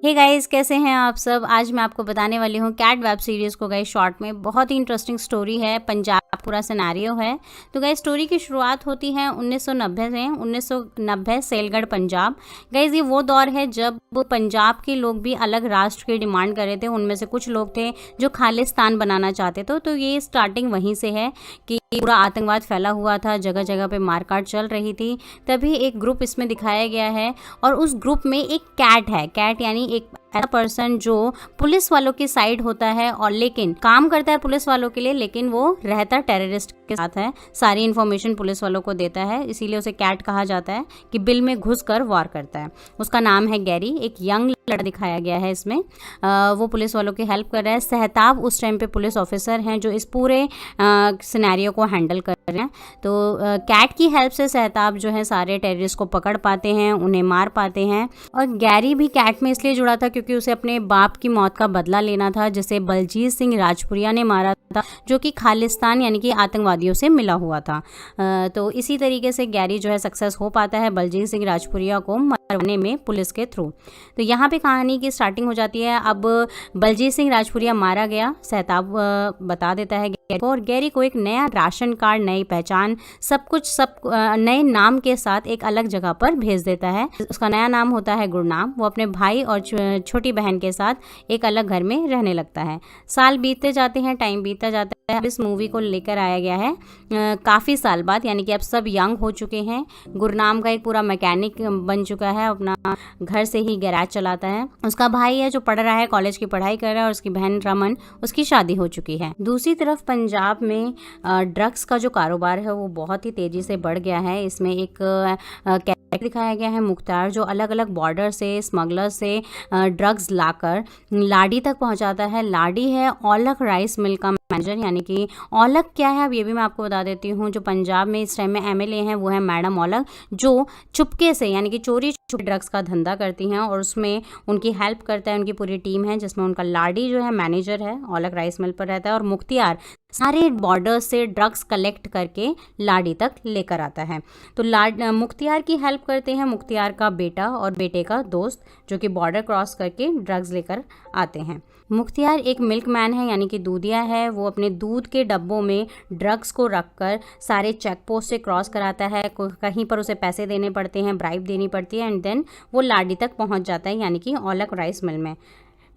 Hey guys, कैसे हैं आप सब। आज मैं आपको बताने वाली हूँ कैट वेब सीरीज़ को गाइस शॉर्ट में। बहुत ही इंटरेस्टिंग स्टोरी है, पंजाब पूरा सिनेरियो है। तो गाइस स्टोरी की शुरुआत होती है 1990 से। 1990 सेलगढ़ पंजाब। गाइस ये वो दौर है जब पंजाब के लोग भी अलग राष्ट्र की डिमांड कर रहे थे। उनमें से कुछ लोग थे जो खालिस्तान बनाना चाहते थे। तो ये स्टार्टिंग वहीं से है कि पूरा आतंकवाद फैला हुआ था, जगह जगह पे मारकाट चल रही थी। तभी एक ग्रुप इसमें दिखाया गया है और उस ग्रुप में एक कैट है। कैट यानी एक ऐसा पर्सन जो पुलिस वालों की साइड होता है और लेकिन काम करता है पुलिस वालों के लिए, लेकिन वो रहता टेररिस्ट के साथ है। सारी इन्फॉर्मेशन पुलिस वालों को देता है, इसीलिए उसे कैट कहा जाता है कि बिल में घुस कर वार करता है। उसका नाम है गैरी। एक यंग लड़का दिखाया गया है इसमें। वो पुलिस वालों की हेल्प कर रहा है। सहताब उस टाइम पे पुलिस ऑफिसर हैं जो इस पूरे सिनेरियो को हैंडल कर रहे हैं। तो कैट की हेल्प से सहताब जो है सारे टेररिस्ट को पकड़ पाते हैं, उन्हें मार पाते हैं। और गैरी भी कैट में इसलिए जुड़ा था क्योंकि उसे अपने बाप की मौत का बदला लेना था, जिसे बलजीत सिंह राजपुरिया ने मारा था, जो कि खालिस्तान यानी कि आतंकवादियों से मिला हुआ था। तो इसी तरीके से गैरी जो है सक्सेस हो पाता है बलजीत सिंह राजपुरिया को मरवाने में पुलिस के थ्रू। तो यहाँ पे कहानी की स्टार्टिंग हो जाती है। अब बलजीत सिंह राजपुरिया मारा गया, सहताब बता देता है गैरी को, और गैरी को एक नया राशन कार्ड, नई पहचान, सब कुछ नए नाम के साथ एक अलग जगह पर भेज देता है। उसका नया नाम होता है गुरनाम। वो अपने भाई और छोटी बहन के साथ एक अलग घर में रहने लगता है। साल बीतते जाते हैं, टाइम बीतता जाता है। अब इस मूवी को लेकर आया गया है काफ़ी साल बाद, यानी कि अब सब यंग हो चुके हैं। गुरनाम का एक पूरा मैकेनिक बन चुका है, अपना घर से ही गैराज चलाता है। उसका भाई है जो पढ़ रहा है, कॉलेज की पढ़ाई कर रहा है, और उसकी बहन रमन, उसकी शादी हो चुकी है। दूसरी तरफ पंजाब में ड्रग्स का जो कारोबार है वो बहुत ही तेज़ी से बढ़ गया है। इसमें एक कैरेक्टर दिखाया गया है मुख्तार, जो अलग अलग बॉर्डर से स्मगलर से ड्रग्स लाकर लाडी तक पहुंचाता है। लाडी है औलख राइस मिल का मैनेजर, यानी कि औलख क्या है अब ये भी मैं आपको बता देती हूँ। जो पंजाब में इस टाइम में एमएलए हैं वो है मैडम औलख, जो चुपके से यानी कि चोरी छुपे ड्रग्स का धंधा करती हैं, और उसमें उनकी हेल्प करता है। उनकी पूरी टीम है जिसमें उनका लाडी जो है मैनेजर है, औलख राइस मिल पर रहता है, और मुख्तियार सारे बॉर्डर से ड्रग्स कलेक्ट करके लाडी तक लेकर आता है। तो मुख्तियार की हेल्प करते हैं मुख्तियार का बेटा और बेटे का दोस्त, जो कि बॉर्डर क्रॉस करके ड्रग्स लेकर आते हैं। मुख्तियार एक मिल्कमैन है, यानी कि दूधिया है। वो अपने दूध के डब्बों में ड्रग्स को रखकर सारे चेक पोस्ट से क्रॉस कराता है। कहीं पर उसे पैसे देने पड़ते हैं, ब्राइब देनी पड़ती है, एंड देन वो लाडी तक पहुंच जाता है, यानी कि औलख राइस मिल में।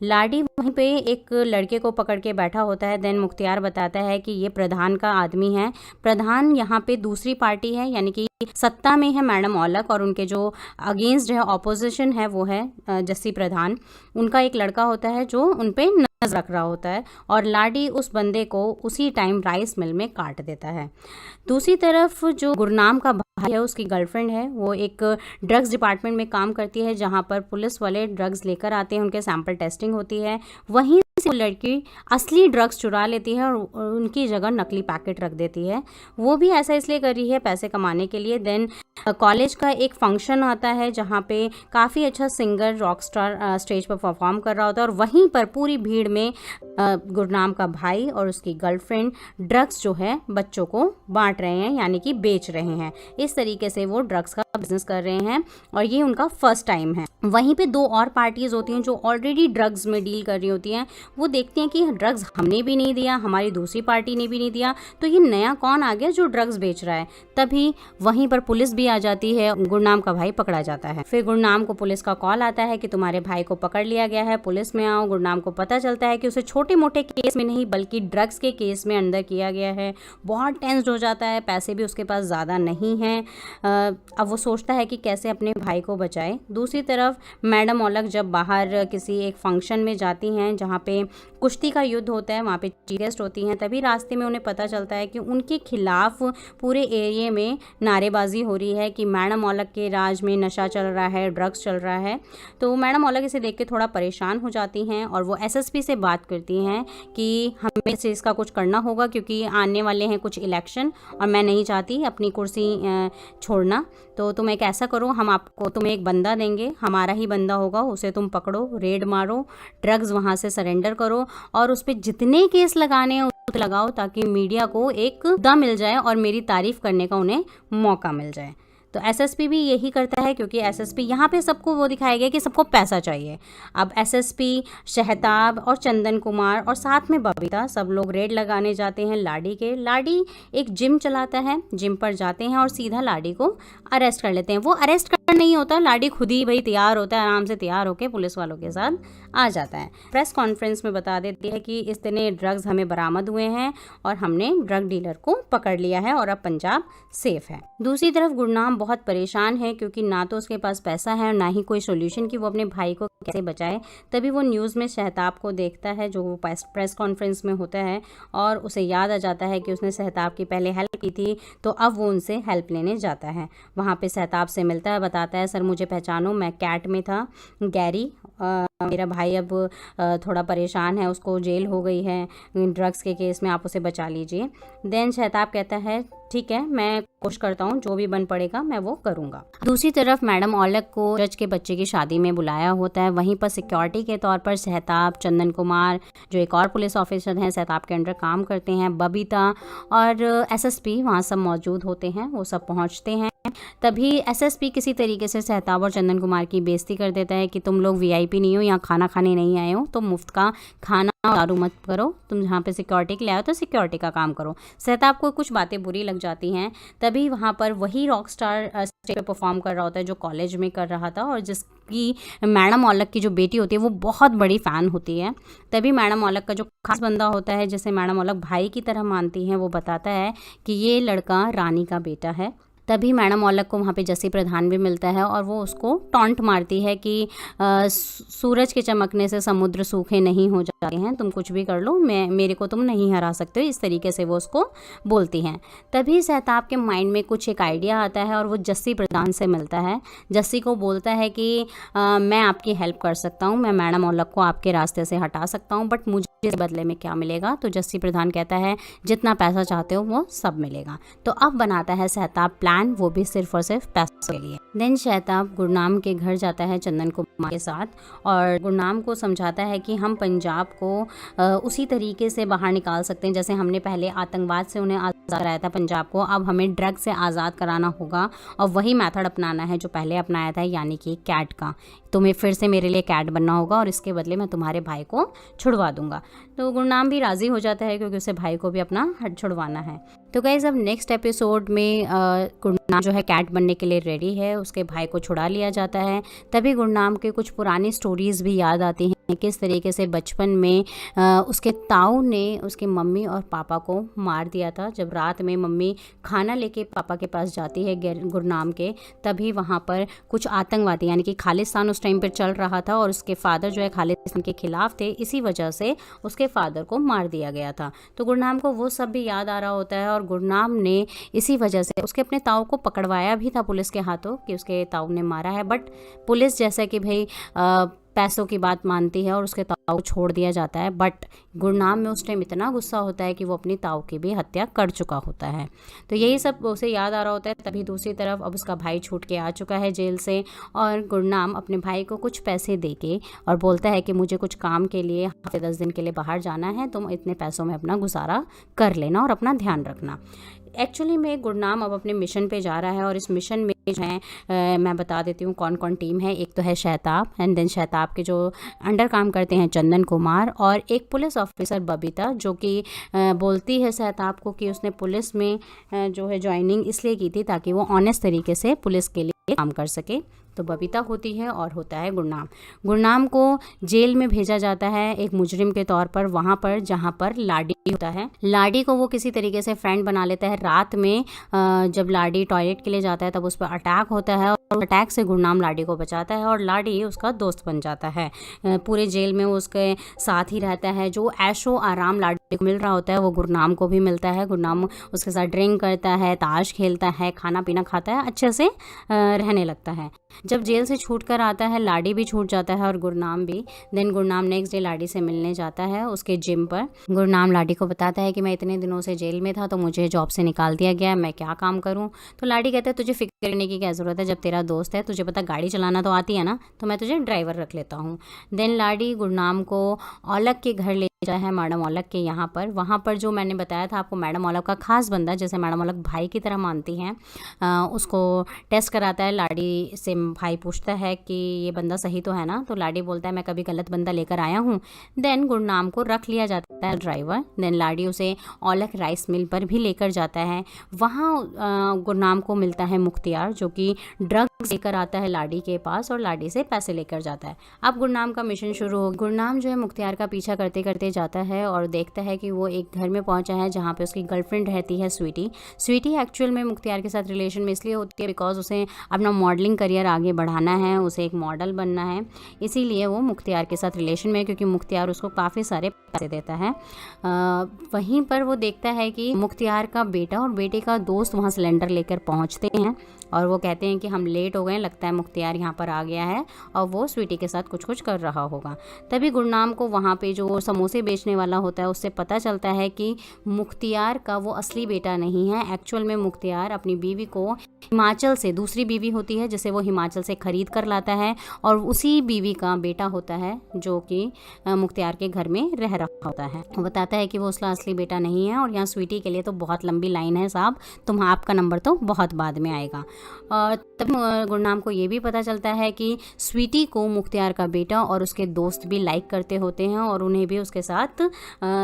लाडी वहीं पे एक लड़के को पकड़ के बैठा होता है। देन मुख्तियार बताता है कि ये प्रधान का आदमी है। प्रधान यहाँ पे दूसरी पार्टी है, यानी कि सत्ता में है मैडम औलख, और उनके जो अगेंस्ट है, ऑपोजिशन है, वो है जस्सी प्रधान। उनका एक लड़का होता है जो उन पे नजर रख रहा होता है, और लाडी उस बंदे को उसी टाइम राइस मिल में काट देता है। दूसरी तरफ जो गुरनाम का भाई है, उसकी गर्लफ्रेंड है, वो एक ड्रग्स डिपार्टमेंट में काम करती है, जहाँ पर पुलिस वाले ड्रग्स लेकर आते हैं, उनके सैंपल टेस्टिंग होती है। वहीं से वो लड़की असली ड्रग्स चुरा लेती है और उनकी जगह नकली पैकेट रख देती है। वो भी ऐसा इसलिए कर रही है पैसे कमाने के लिए। देन कॉलेज का एक फंक्शन आता है जहाँ पे काफ़ी अच्छा सिंगर रॉक स्टार स्टेज पर परफॉर्म कर रहा होता है, और वहीं पर पूरी भीड़ में गुरनाम का भाई और उसकी गर्लफ्रेंड ड्रग्स जो है बच्चों को बांट रहे हैं, यानी कि बेच रहे हैं। इस तरीके से वो ड्रग्स का बिजनेस कर रहे हैं, और ये उनका फर्स्ट टाइम है। वहीं पे दो और पार्टीज होती हैं जो ऑलरेडी ड्रग्स में डील कर रही होती हैं। वो देखती हैं कि ड्रग्स हमने भी नहीं दिया, हमारी दूसरी पार्टी ने भी नहीं दिया, तो ये नया कौन आ गया जो ड्रग्स बेच रहा है। तभी वहीं पर पुलिस भी आ जाती है, गुरनाम का भाई पकड़ा जाता है। फिर गुरनाम को पुलिस का कॉल आता है कि तुम्हारे भाई को पकड़ लिया गया है, पुलिस में आओ। गुरनाम को पता चलता है कि उसे छोटे मोटे केस में नहीं बल्कि ड्रग्स के केस में अंदर किया गया है। बहुत टेंस्ड हो जाता है, पैसे भी उसके पास ज़्यादा नहीं हैं। अब वो सोचता है कि कैसे अपने भाई को बचाए। दूसरी तरफ मैडम औलख जब बाहर किसी एक फंक्शन में जाती हैं जहाँ पे कुश्ती का युद्ध होता है, वहाँ पे चीफ गेस्ट होती हैं, तभी रास्ते में उन्हें पता चलता है कि उनके खिलाफ पूरे एरिया में नारेबाजी हो रही है कि मैडम औलख के राज में नशा चल रहा है, ड्रग्स चल रहा है। तो मैडम औलख इसे देख के थोड़ा परेशान हो जाती हैं, और वो एसएसपी से बात करती हैं कि हमें इस चीज़ का कुछ करना होगा क्योंकि आने वाले हैं कुछ इलेक्शन, और मैं नहीं चाहती अपनी कुर्सी छोड़ना। तो तुम एक ऐसा करो, हम आपको तुम्हें एक बंदा देंगे, हमारा ही बंदा होगा, उसे तुम पकड़ो, रेड मारो, ड्रग्स वहाँ से सरेंडर करो, और उस पर जितने केस लगाने हैं उतने लगाओ, ताकि मीडिया को एक मुद्दा मिल जाए और मेरी तारीफ करने का उन्हें मौका मिल जाए। तो एसएसपी भी यही करता है, क्योंकि एसएसपी यहाँ पे सबको वो दिखाया गया कि सबको पैसा चाहिए। अब एसएसपी, शहताब और चंदन कुमार और साथ में बबीता सब लोग रेड लगाने जाते हैं लाडी के। लाडी एक जिम चलाता है, जिम पर जाते हैं और सीधा लाडी को अरेस्ट कर लेते हैं। वो अरेस्ट कर नहीं होता, लाडी खुद ही भाई तैयार होता है, आराम से तैयार होकर पुलिस वालों के साथ आ जाता है। प्रेस कॉन्फ्रेंस में बता देती है कि इतने ड्रग्स हमें बरामद हुए हैं और हमने ड्रग डीलर को पकड़ लिया है और अब पंजाब सेफ है। दूसरी तरफ गुरनाम बहुत परेशान है, क्योंकि ना तो उसके पास पैसा है और ना ही कोई सोल्यूशन कि वो अपने भाई को कैसे बचाए। तभी वो न्यूज़ में शहताब को देखता है, जो वो प्रेस कॉन्फ्रेंस में होता है, और उसे याद आ जाता है कि उसने शहताब की पहले हेल्प की थी, तो अब वो उनसे हेल्प लेने जाता है। वहाँ पे शहताब से मिलता है, बताता है सर मुझे पहचानो, मैं कैट में था, गैरी, मेरा भाई अब थोड़ा परेशान है, उसको जेल हो गई है ड्रग्स के केस में, आप उसे बचा लीजिए। देन शहताब कहता है ठीक है, मैं कोशिश करता हूँ, जो भी बन पड़ेगा मैं वो करूँगा। दूसरी तरफ मैडम औलख को जज के बच्चे की शादी में बुलाया होता है। वहीं पर सिक्योरिटी के तौर पर शहताब, चंदन कुमार, जो एक और पुलिस ऑफिसर हैं शहताब के अंडर काम करते हैं, बबीता और एसएसपी वहाँ सब मौजूद होते हैं। वो सब पहुँचते हैं। तभी एसएसपी किसी तरीके से शहताब और चंदन कुमार की बेइज्जती कर देता है कि तुम लोग वीआईपी नहीं हो, यहाँ खाना खाने नहीं आए हो, तो मुफ्त का खाना दारू मत करो, तुम जहाँ पे सिक्योरिटी के लिए आए हो तो सिक्योरिटी का काम करो। शहताब को कुछ बातें बुरी लग जाती हैं। तभी वहाँ पर वही रॉक स्टार स्टेज पे परफॉर्म कर रहा होता है जो कॉलेज में कर रहा था, और जिसकी मैडम औलख की जो बेटी होती है वो बहुत बड़ी फ़ैन होती है। तभी मैडम औलख का जो खास बंदा होता है, जिसे मैडम औलख भाई की तरह मानती हैं, वो बताता है कि ये लड़का रानी का बेटा है। तभी मैडम औलख को वहाँ पे जस्सी प्रधान भी मिलता है और वो उसको टॉन्ट मारती है कि सूरज के चमकने से समुद्र सूखे नहीं हो जाते हैं, तुम कुछ भी कर लो, मेरे को तुम नहीं हरा सकते हो, इस तरीके से वो उसको बोलती हैं। तभी शहताब के माइंड में कुछ एक आइडिया आता है और वो जस्सी प्रधान से मिलता है। जस्सी को बोलता है कि मैं आपकी हेल्प कर सकता हूँ, मैं मैडम औलख को आपके रास्ते से हटा सकता हूँ, बट मुझे इस बदले में क्या मिलेगा? तो जस्सी प्रधान कहता है जितना पैसा चाहते हो वो सब मिलेगा। तो अब बनाता है शहताब प्लान, वो भी सिर्फ और सिर्फ पैसों के लिए। देन शहताब गुरनाम के घर जाता है चंदन कुमार के साथ और गुरनाम को समझाता है कि हम पंजाब को उसी तरीके से बाहर निकाल सकते हैं जैसे हमने पहले आतंकवाद से उन्हें आज़ाद कराया था पंजाब को, अब हमें ड्रग से आज़ाद कराना होगा और वही मेथड अपनाना है जो पहले अपनाया था, यानी कि कैट का। तुम्हें फिर से मेरे लिए कैट बनना होगा और इसके बदले मैं तुम्हारे भाई को छुड़वा दूंगा। तो गुरनाम भी राज़ी हो जाता है क्योंकि उसे भाई को भी अपना हट छुड़वाना है। तो गाइस अब नेक्स्ट एपिसोड में गुरनाम जो है कैट बनने के लिए रेडी है, उसके भाई को छुड़ा लिया जाता है। तभी गुरनाम के कुछ पुरानी स्टोरीज़ भी याद आती हैं, किस तरीके से बचपन में उसके ताऊ ने उसके मम्मी और पापा को मार दिया था। जब रात में मम्मी खाना लेके पापा के पास जाती है गुरनाम के, तभी वहाँ पर कुछ आतंकवादी यानी कि खालिस्तान उस टाइम पर चल रहा था और उसके फादर जो है खालिस्तान के खिलाफ थे, इसी वजह से उसके फादर को मार दिया गया था। तो गुरनाम को वो सब भी याद आ रहा होता है और गुरनाम ने इसी वजह से उसके अपने ताऊ को पकड़वाया भी था पुलिस के हाथों कि उसके ताऊ ने मारा है, बट पुलिस जैसा कि भाई पैसों की बात मानती है और उसके ताऊ को छोड़ दिया जाता है। बट गुरनाम में उस टाइम इतना गुस्सा होता है कि वो अपनी ताऊ की भी हत्या कर चुका होता है। तो यही सब उसे याद आ रहा होता है। तभी दूसरी तरफ अब उसका भाई छूट के आ चुका है जेल से और गुरनाम अपने भाई को कुछ पैसे देके और बोलता है कि मुझे कुछ काम के लिए हफ्ते 10 दिन के लिए बाहर जाना है, तुम इतने पैसों में अपना गुजारा कर लेना और अपना ध्यान रखना। एक्चुअली में गुरनाम अब अपने मिशन पे जा रहा है और इस मिशन में जो है मैं बता देती हूँ कौन कौन टीम है। एक तो है शहताब एंड देन शहताब के जो अंडर काम करते हैं चंदन कुमार और एक पुलिस ऑफिसर बबीता, जो कि बोलती है शहताब को कि उसने पुलिस में जो है ज्वाइनिंग इसलिए की थी ताकि वो ऑनेस्ट तरीके से पुलिस के लिए काम कर सके। तो बबीता होती है और होता है गुरनाम। गुरनाम को जेल में भेजा जाता है एक मुजरिम के तौर पर, वहाँ पर जहाँ पर लाडी होता है। लाडी को वो किसी तरीके से फ्रेंड बना लेता है। रात में जब लाडी टॉयलेट के लिए जाता है तब उस पर अटैक होता है और अटैक से गुरनाम लाडी को बचाता है और लाडी उसका दोस्त बन जाता है। पूरे जेल में वो उसके साथ ही रहता है। जो ऐशो आराम लाडी को मिल रहा होता है वो गुरनाम को भी मिलता है। गुरनाम उसके साथ ड्रिंक करता है, ताश खेलता है, खाना पीना खाता है, अच्छे से रहने लगता है। जब जेल से छूट कर आता है, लाडी भी छूट जाता है और गुरनाम भी। देन गुरनाम नेक्स्ट डे लाडी से मिलने जाता है उसके जिम पर। गुरनाम लाडी को बताता है कि मैं इतने दिनों से जेल में था तो मुझे जॉब से निकाल दिया गया, मैं क्या काम करूं। तो लाडी कहता है तुझे फिक्र करने की क्या ज़रूरत है, जब तेरा दोस्त है, तुझे पता गाड़ी चलाना तो आती है ना, तो मैं तुझे ड्राइवर रख लेता हूँ। देन लाडी गुरनाम को औलख के घर ले जाता है, मैडम औलख के यहाँ पर। वहाँ पर जो मैंने बताया था आपको, मैडम औलख का खास बंदा जैसे मैडम औलख भाई की तरह मानती हैं, उसको टेस्ट कराता है। लाडी से भाई पूछता है कि ये बंदा सही तो है ना, तो लाडी बोलता है मैं कभी गलत बंदा लेकर आया हूँ। देन गुरनाम को रख लिया जाता है ड्राइवर। देन लाडी उसे औलख राइस मिल पर भी लेकर जाता है। वहाँ गुरनाम को मिलता है मुख्तियार, जो कि ड्रग्स लेकर आता है लाडी के पास और लाडी से पैसे लेकर जाता है। अब गुरनाम का मिशन शुरू हो। गुरनाम जो है मुख्तियार का पीछा करते करते जाता है और देखता है कि वो एक घर में पहुंचा है जहाँ पे उसकी गर्लफ्रेंड रहती है स्वीटी। स्वीटी एक्चुअल में मुख्तियार के साथ रिलेशन में इसलिए होती है बिकॉज उसे अपना मॉडलिंग करियर आगे बढ़ाना है, उसे एक मॉडल बनना है, इसीलिए वो मुख्तियार के साथ रिलेशन में है, क्योंकि मुख्तियार उसको काफ़ी सारे पैसे देता है। वहीं पर वो देखता है कि मुख्तियार का बेटा और बेटे का दोस्त वहाँ सिलेंडर लेकर पहुँचते हैं और वो कहते हैं कि हम लेट हो गए, लगता है मुख्तियार यहाँ पर आ गया है और वो स्वीटी के साथ कुछ कुछ कर रहा होगा। तभी गुरनाम को वहाँ पे जो समोसे बेचने वाला होता है उससे पता चलता है कि मुख्तियार का वो असली बेटा नहीं है। एक्चुअल में मुख्तियार अपनी बीवी को हिमाचल से, दूसरी बीवी होती है जिसे वो हिमाचल से खरीद कर लाता है और उसी बीवी का बेटा होता है जो कि मुख्तियार के घर में रह रहा होता है। वो बताता है कि वो उसका असली बेटा नहीं है और यहाँ स्वीटी के लिए तो बहुत लंबी लाइन है साहब, तुम आपका नंबर तो बहुत बाद में आएगा। और तब गुरनाम को ये भी पता चलता है कि स्वीटी को मुख्तियार का बेटा और उसके दोस्त भी लाइक करते होते हैं और उन्हें भी उसके साथ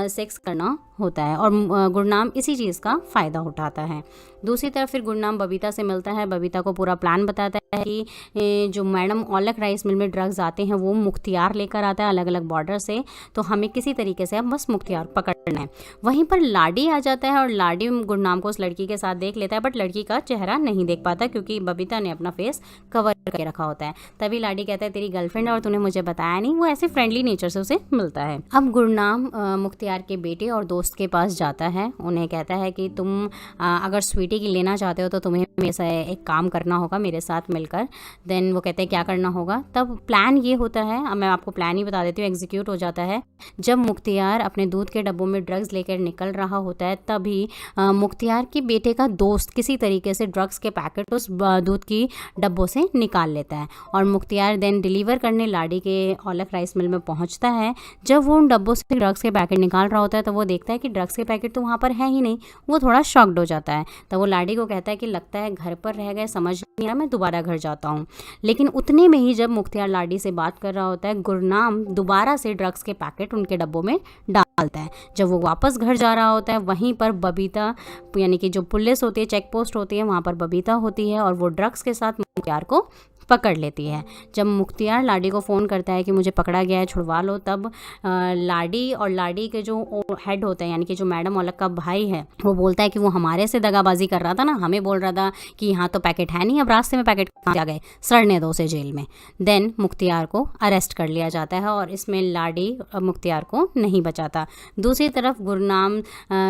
सेक्स करना होता है और गुरनाम इसी चीज़ का फ़ायदा उठाता है। दूसरी तरफ फिर गुरनाम बबीता से मिलता है, बबीता को पूरा प्लान बताता है कि जो मैडम औलख राइस मिल में ड्रग्स आते हैं वो मुख्तियार लेकर आता है अलग अलग बॉर्डर से, तो हमें किसी तरीके से अब बस मुख्तियार पकड़ना है। वहीं पर लाडी आ जाता है और लाडी गुरनाम को उस लड़की के साथ देख लेता है, बट लड़की का चेहरा नहीं देख पाता क्योंकि बबीता ने अपना फेस कवर करके रखा होता है। तभी लाडी कहता है तेरी गर्लफ्रेंड है और तूने मुझे बताया नहीं। वो ऐसे फ्रेंडली नेचर से उसे मिलता है। अब गुरनाम मुख्तियार के बेटे और दोस्त के पास जाता है, उन्हें कहता है कि तुम अगर स्वीटी की लेना चाहते हो तो तुम्हें मेरे से एक काम करना होगा मेरे साथ मिलकर। देन वो कहते हैं क्या करना होगा। तब प्लान ये होता है, अब मैं आपको प्लान ही बता देती हूँ, एग्जीक्यूट हो जाता है। जब मुख्तियार अपने दूध के डब्बों में ड्रग्स लेकर निकल रहा होता है तभी मुख्तियार के बेटे का दोस्त किसी तरीके से ड्रग्स के पैकेट उस दूध की डब्बों से निकाल लेता है और मुख्तियार देन डिलीवर करने लाडी के औलख राइस मिल में पहुंचता है। जब वो उन डब्बों से ड्रग्स के पैकेट निकाल रहा होता है तो वो देखता है कि ड्रग्स के पैकेट तो वहाँ पर है ही नहीं। वो थोड़ा शॉक्ड हो जाता है। तो वो लाडी को कहता है कि लगता है घर पर रह गए, समझ नहीं आ रहा, मैं दोबारा घर जाता हूँ। लेकिन उतने में ही जब मुख्तियार लाडी से बात कर रहा होता है, गुरनाम दोबारा से ड्रग्स के पैकेट उनके डब्बों में डालता है। जब वो वापस घर जा रहा होता है वहीं पर बबीता, यानी कि जो पुलिस होती है, चेक पोस्ट होती है, वहाँ पर बबीता होती है और वो ड्रग्स के साथ मुख्तियार को पकड़ लेती है। जब मुख्तियार लाडी को फ़ोन करता है कि मुझे पकड़ा गया है, छुड़वा लो, तब लाडी और लाडी के जो हेड होते हैं, यानी कि जो मैडम औलख का भाई है, वो बोलता है कि वो हमारे से दगाबाजी कर रहा था ना, हमें बोल रहा था कि यहाँ तो पैकेट है नहीं, अब रास्ते में पैकेट कहाँ आ गए, सड़ने दो उसे जेल में। देन मुख्तियार को अरेस्ट कर लिया जाता है और इसमें लाडी मुख्तियार को नहीं बचाता। दूसरी तरफ गुरनाम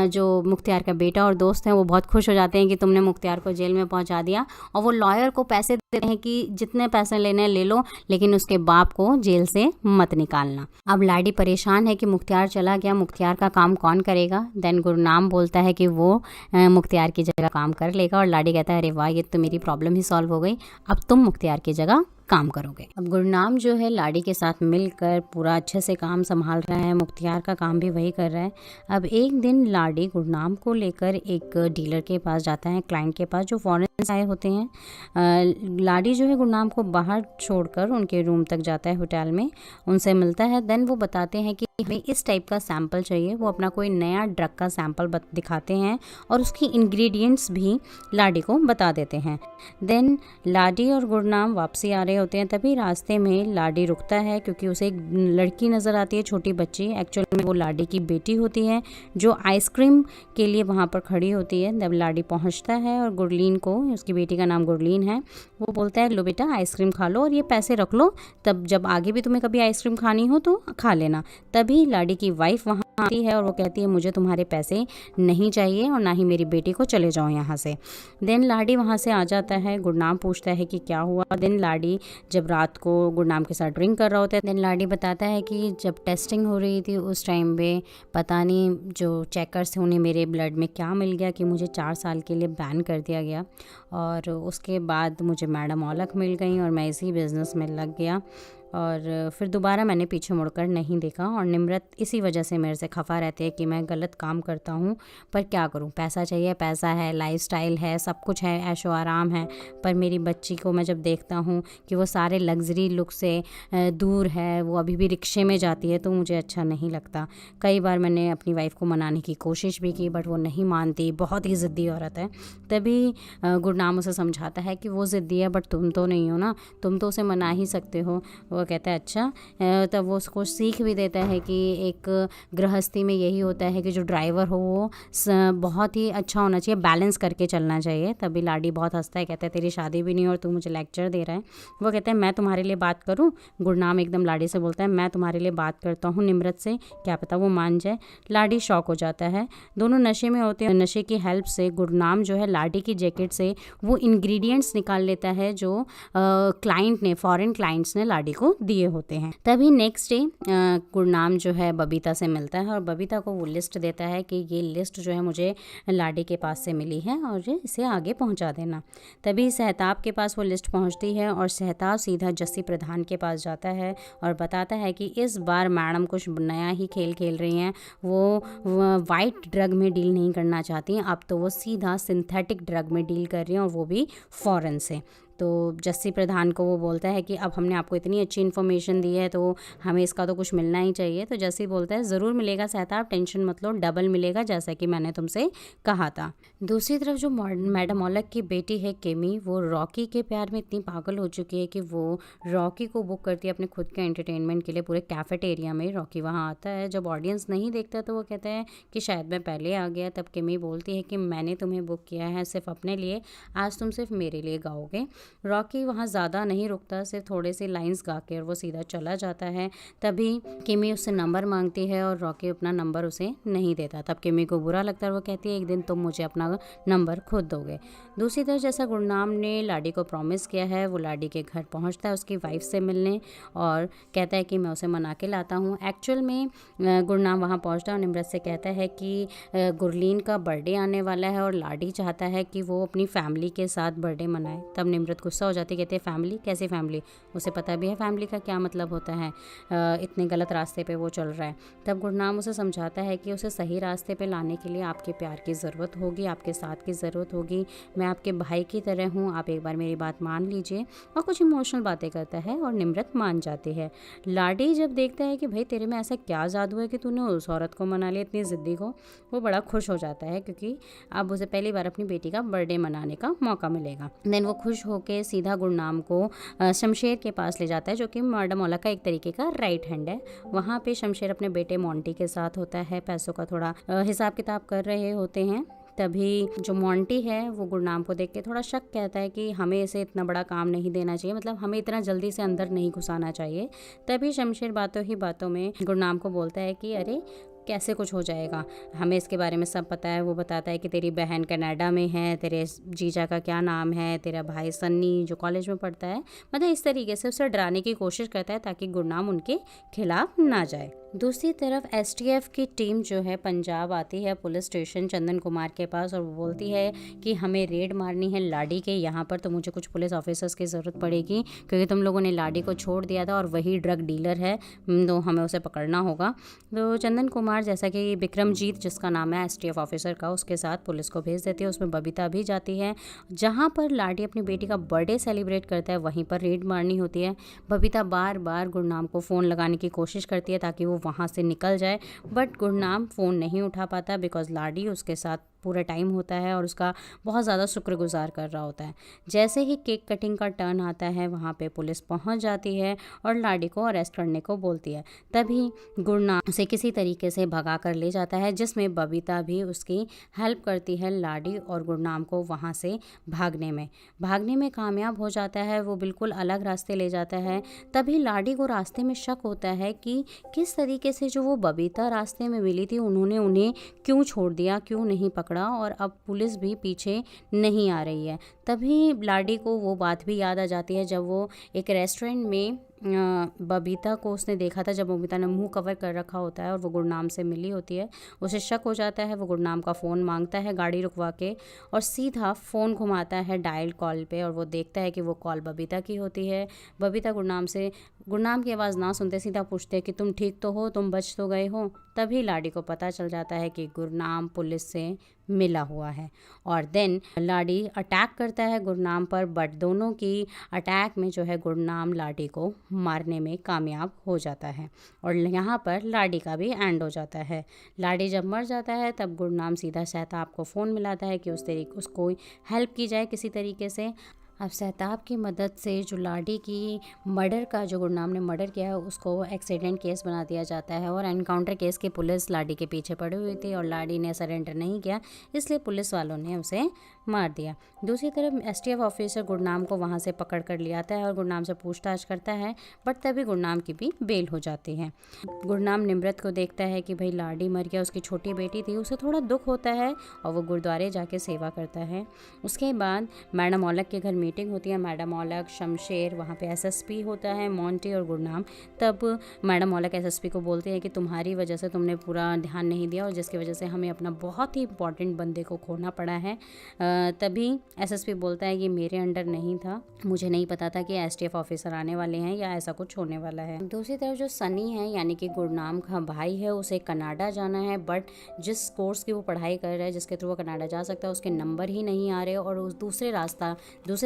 जो मुख्तियार का बेटा और दोस्त हैं वो बहुत खुश हो जाते हैं कि तुमने मुख्तियार को जेल में पहुँचा दिया और वो लॉयर को पैसे देते हैं कि जितने पैसे लेने ले लो, लेकिन उसके बाप को जेल से मत निकालना। अब लाडी परेशान है कि मुख्तियार चला गया, मुख्तियार का काम कौन करेगा। देन गुरनाम बोलता है कि वो मुख्तियार की जगह काम कर लेगा और लाडी कहता है अरे वाह, ये तो मेरी प्रॉब्लम ही सॉल्व हो गई, अब तुम मुख्तियार की जगह काम करोगे। अब गुरनाम जो है लाडी के साथ मिलकर पूरा अच्छे से काम संभाल रहा है, मुख्तियार का काम भी वही कर रहा है। अब एक दिन लाडी गुरनाम को लेकर एक डीलर के पास जाता है, क्लाइंट के पास, जो फॉरेन से आए होते हैं। लाडी जो है गुरनाम को बाहर छोड़कर उनके रूम तक जाता है होटल में, उनसे मिलता है। देन वो बताते हैं कि हमें इस टाइप का सैंपल चाहिए। वो अपना कोई नया ड्रग का सैंपल दिखाते हैं और उसकी इंग्रेडिएंट्स भी लाडी को बता देते हैं। देन लाडी और गुरनाम वापसी आ रहे होते हैं, तभी रास्ते में लाडी रुकता है क्योंकि उसे एक लड़की नज़र आती है, छोटी बच्ची। एक्चुअल में वो लाडी की बेटी होती है जो आइसक्रीम के लिए वहाँ पर खड़ी होती है। जब लाडी पहुँचता है और गुरलीन को, उसकी बेटी का नाम गुरलीन है, वो बोलता है लो बेटा आइसक्रीम खा लो और ये पैसे रख लो, तब जब आगे भी तुम्हें कभी आइसक्रीम खानी हो तो खा लेना। तभी लाडी की वाइफ वहाँ आती है और वो कहती है मुझे तुम्हारे पैसे नहीं चाहिए और ना ही मेरी बेटी को, चले जाओ यहाँ से। देन लाडी वहाँ से आ जाता है। गुरनाम पूछता है कि क्या हुआ। देन लाडी जब रात को गुरनाम के साथ ड्रिंक कर रहा होता है, देन लाडी बताता है कि जब टेस्टिंग हो रही थी उस टाइम पे पता नहीं जो चेकर्स थे उन्हें मेरे ब्लड में क्या मिल गया कि मुझे 4 साल के लिए बैन कर दिया गया, और उसके बाद मुझे मैडम औलख मिल गई और मैं इसी बिज़नेस में लग गया, और फिर दोबारा मैंने पीछे मुड़कर नहीं देखा। और निम्रत इसी वजह से मेरे से खफा रहती है कि मैं गलत काम करता हूँ, पर क्या करूँ, पैसा चाहिए, पैसा है, लाइफस्टाइल है, सब कुछ है, ऐशो आराम है, पर मेरी बच्ची को मैं जब देखता हूँ कि वो सारे लग्जरी लुक से दूर है, वो अभी भी रिक्शे में जाती है, तो मुझे अच्छा नहीं लगता। कई बार मैंने अपनी वाइफ को मनाने की कोशिश भी की, बट वो नहीं मानती, बहुत ही ज़िद्दी औरत है। तभी गुरनाम उसे समझाता है कि वो ज़िद्दी है बट तुम तो नहीं हो ना, तुम तो उसे मना ही सकते हो। वो कहता है अच्छा। तब वो उसको सीख भी देता है कि एक गृहस्थी में यही होता है कि जो ड्राइवर हो वो बहुत ही अच्छा होना चाहिए, बैलेंस करके चलना चाहिए। तभी लाडी बहुत हंसता है, कहता है तेरी शादी भी नहीं और तू मुझे लेक्चर दे रहा है। वो कहता है मैं तुम्हारे लिए बात करूं। गुरनाम एकदम लाडी से बोलता है मैं तुम्हारे लिए बात करता हूँ निम्रत से, क्या पता वो मान जाए। लाडी शॉक हो जाता है। दोनों नशे में होते हैं। नशे की हेल्प से गुरनाम जो है लाडी की जैकेट से वो इंग्रेडिएंट्स निकाल लेता है जो क्लाइंट ने, फॉरेन क्लाइंट्स ने लाडी को दिए होते हैं। तभी नेक्स्ट डे गुरनाम जो है बबीता से मिलता है और बबीता को वो लिस्ट देता है कि ये लिस्ट जो है मुझे लाडी के पास से मिली है और इसे आगे पहुंचा देना। तभी सहताब के पास वो लिस्ट पहुंचती है और सहताब सीधा जस्सी प्रधान के पास जाता है और बताता है कि इस बार मैडम कुछ नया ही खेल खेल रही हैं। वो वाइट ड्रग में डील नहीं करना चाहती, अब तो वो सीधा सिंथेटिक ड्रग में डील कर रही हैं और वो भी फॉरेन से। तो जस्सी प्रधान को वो बोलता है कि अब हमने आपको इतनी अच्छी इन्फॉर्मेशन दी है तो हमें इसका तो कुछ मिलना ही चाहिए। तो जस्सी बोलता है ज़रूर मिलेगा सहताब, टेंशन मत लो, डबल मिलेगा जैसा कि मैंने तुमसे कहा था। दूसरी तरफ जो मैडम औलख की बेटी है किमी, वो रॉकी के प्यार में इतनी पागल हो चुकी है कि वो रॉकी को बुक करती है अपने खुद के एंटरटेनमेंट के लिए पूरे कैफेटेरिया में। रॉकी वहाँ आता है, जब ऑडियंस नहीं देखता तो वो कहता है कि शायद मैं पहले आ गया। तब किमी बोलती है कि मैंने तुम्हें बुक किया है सिर्फ अपने लिए, आज तुम सिर्फ मेरे लिए गाओगे। रॉकी वहाँ ज़्यादा नहीं रुकता, सिर्फ थोड़े से लाइंस गा के और वो सीधा चला जाता है। तभी किमी उससे नंबर मांगती है और रॉकी अपना नंबर उसे नहीं देता। तब किमी को बुरा लगता है और वो कहती है एक दिन तुम मुझे अपना नंबर खुद दोगे। दूसरी तरफ जैसा गुरनाम ने लाडी को प्रॉमिस किया है, वो लाडी के घर पहुँचता है उसकी वाइफ से मिलने और कहता है कि मैं उसे मना के लाता हूँ। एक्चुअल में गुरनाम वहाँ पहुँचता है और निम्रत से कहता है कि गुरलीन का बर्थडे आने वाला है और लाडी चाहता है कि वो अपनी फैमिली के साथ बर्थडे मनाए। तब निम्रत गुस्सा हो जाती, कहते हैं फैमिली, कैसी फैमिली, उसे पता भी है फैमिली का क्या मतलब होता है, इतने गलत रास्ते पे वो चल रहा है। तब गुरनाम उसे समझाता है कि उसे सही रास्ते पे लाने के लिए आपके प्यार की ज़रूरत होगी, आपके साथ की ज़रूरत होगी, मैं आपके भाई की तरह हूँ, आप एक बार मेरी बात मान लीजिए। और कुछ इमोशनल बातें करता है और निम्रत मान जाती है। लाडी जब देखता है कि भाई तेरे में ऐसा क्या जादू है कि तूने उस औरत को मना लिया, इतनी ज़िद्दी को, वो बड़ा खुश हो जाता है क्योंकि अब उसे पहली बार अपनी बेटी का बर्थडे मनाने का मौका मिलेगा। देन वो खुश होकर सीधा गुरनाम को शमशेर के पास ले जाता है जो कि मैडम औलख का एक तरीके का राइट हैंड है। वहाँ पे शमशेर अपने बेटे मोंटी के साथ होता है, पैसों का थोड़ा हिसाब किताब कर रहे होते हैं। तभी जो मोंटी है वो गुरनाम को देख के थोड़ा शक कहता है कि हमें इसे इतना बड़ा काम नहीं देना चाहिए, मतलब हमें इतना जल्दी से अंदर नहीं घुसाना चाहिए। तभी शमशेर बातों ही बातों में गुरनाम को बोलता है कि अरे कैसे कुछ हो जाएगा, हमें इसके बारे में सब पता है। वो बताता है कि तेरी बहन कनाडा में है, तेरे जीजा का क्या नाम है, तेरा भाई सन्नी जो कॉलेज में पढ़ता है, मतलब इस तरीके से उसे डराने की कोशिश करता है ताकि गुरनाम उनके खिलाफ ना जाए। दूसरी तरफ एसटीएफ की टीम जो है पंजाब आती है पुलिस स्टेशन चंदन कुमार के पास और वो बोलती है कि हमें रेड मारनी है लाडी के यहाँ पर, तो मुझे कुछ पुलिस ऑफिसर्स की ज़रूरत पड़ेगी क्योंकि तुम लोगों ने लाडी को छोड़ दिया था और वही ड्रग डीलर है, तो हमें उसे पकड़ना होगा। तो चंदन कुमार जैसा कि विक्रमजीत जिसका नाम है एसटीएफ ऑफिसर का, उसके साथ पुलिस को भेज देती है। उसमें बबीता भी जाती है। जहाँ पर लाडी अपनी बेटी का बर्थडे सेलिब्रेट करता है वहीं पर रेड मारनी होती है। बबीता बार बार गुरनाम को फ़ोन लगाने की कोशिश करती है ताकि वो वहाँ से निकल जाए, बट गुरनाम फ़ोन नहीं उठा पाता बिकॉज लाडी उसके साथ पूरा टाइम होता है और उसका बहुत ज़्यादा शुक्रगुजार कर रहा होता है। जैसे ही केक कटिंग का टर्न आता है वहाँ पे पुलिस पहुँच जाती है और लाडी को अरेस्ट करने को बोलती है। तभी गुरनाम उसे किसी तरीके से भगा कर ले जाता है, जिसमें बबीता भी उसकी हेल्प करती है लाडी और गुरनाम को वहाँ से भागने में कामयाब हो जाता है। वो बिल्कुल अलग रास्ते ले जाता है। तभी लाडी को रास्ते में शक होता है कि किस तरीके से जो वो बबीता रास्ते में मिली थी उन्होंने उन्हें क्यों छोड़ दिया, क्यों नहीं पकड़ा, और अब पुलिस भी पीछे नहीं आ रही है। तभी लाडी को वो बात भी याद आ जाती है जब वो एक रेस्टोरेंट में बबीता को उसने देखा था, जब बबीता ने मुंह कवर कर रखा होता है और वो गुरनाम से मिली होती है। उसे शक हो जाता है। वो गुरनाम का फ़ोन मांगता है गाड़ी रुकवा के और सीधा फ़ोन घुमाता है डायल कॉल पे, और वो देखता है कि वो कॉल बबीता की होती है। बबीता गुरनाम की आवाज़ ना सुनते सीधा पूछते हैं कि तुम ठीक तो हो, तुम बच तो गए हो। तभी लाडी को पता चल जाता है कि गुरनाम पुलिस से मिला हुआ है और देन लाडी अटैक करता है गुरनाम पर, बट दोनों की अटैक में जो है गुरनाम लाडी को मारने में कामयाब हो जाता है और यहाँ पर लाडी का भी एंड हो जाता है। लाडी जब मर जाता है तब गुरनाम सीधा सहताब को फ़ोन मिलाता है कि उसको हेल्प की जाए किसी तरीके से। अब सहताब की मदद से जो लाडी की मर्डर का जो गुरनाम ने मर्डर किया है उसको एक्सीडेंट केस बना दिया जाता है और एनकाउंटर केस की पुलिस लाडी के पीछे पड़ी हुई थी और लाडी ने सरेंडर नहीं किया, इसलिए पुलिस वालों ने उसे मार दिया। दूसरी तरफ एसटीएफ ऑफिसर गुरनाम को वहाँ से पकड़ कर ले आता है और गुरनाम से पूछताछ करता है, बट तभी गुरनाम की भी बेल हो जाती है। गुरनाम निमृत को देखता है कि भाई लाडी मर गया, उसकी छोटी बेटी थी, उसे थोड़ा दुख होता है और वो गुरुद्वारे जाके सेवा करता है। उसके बाद मैडम औलख के घर मीटिंग होती है। मैडम औलख, शमशेर, वहाँ पे एसएसपी होता है, मोंटी और गुरनाम। तब मैडम औलख एसएसपी को बोलते हैं कि तुम्हारी वजह से तुमने पूरा ध्यान नहीं दिया और जिसकी वजह से हमें अपना बहुत ही इंपॉर्टेंट बंदे को खोना पड़ा है। तभी एसएसपी बोलता है कि मेरे अंडर नहीं था, मुझे नहीं पता था कि एसटीएफ ऑफिसर आने वाले हैं या ऐसा कुछ होने वाला है। दूसरी तरफ जो सनी है यानी कि गुरनाम का भाई है, उसे कनाडा जाना है, बट जिस कोर्स की वो पढ़ाई कर रहा है जिसके थ्रू वो कनाडा जा सकता है उसके नंबर ही नहीं आ रहे और उस दूसरे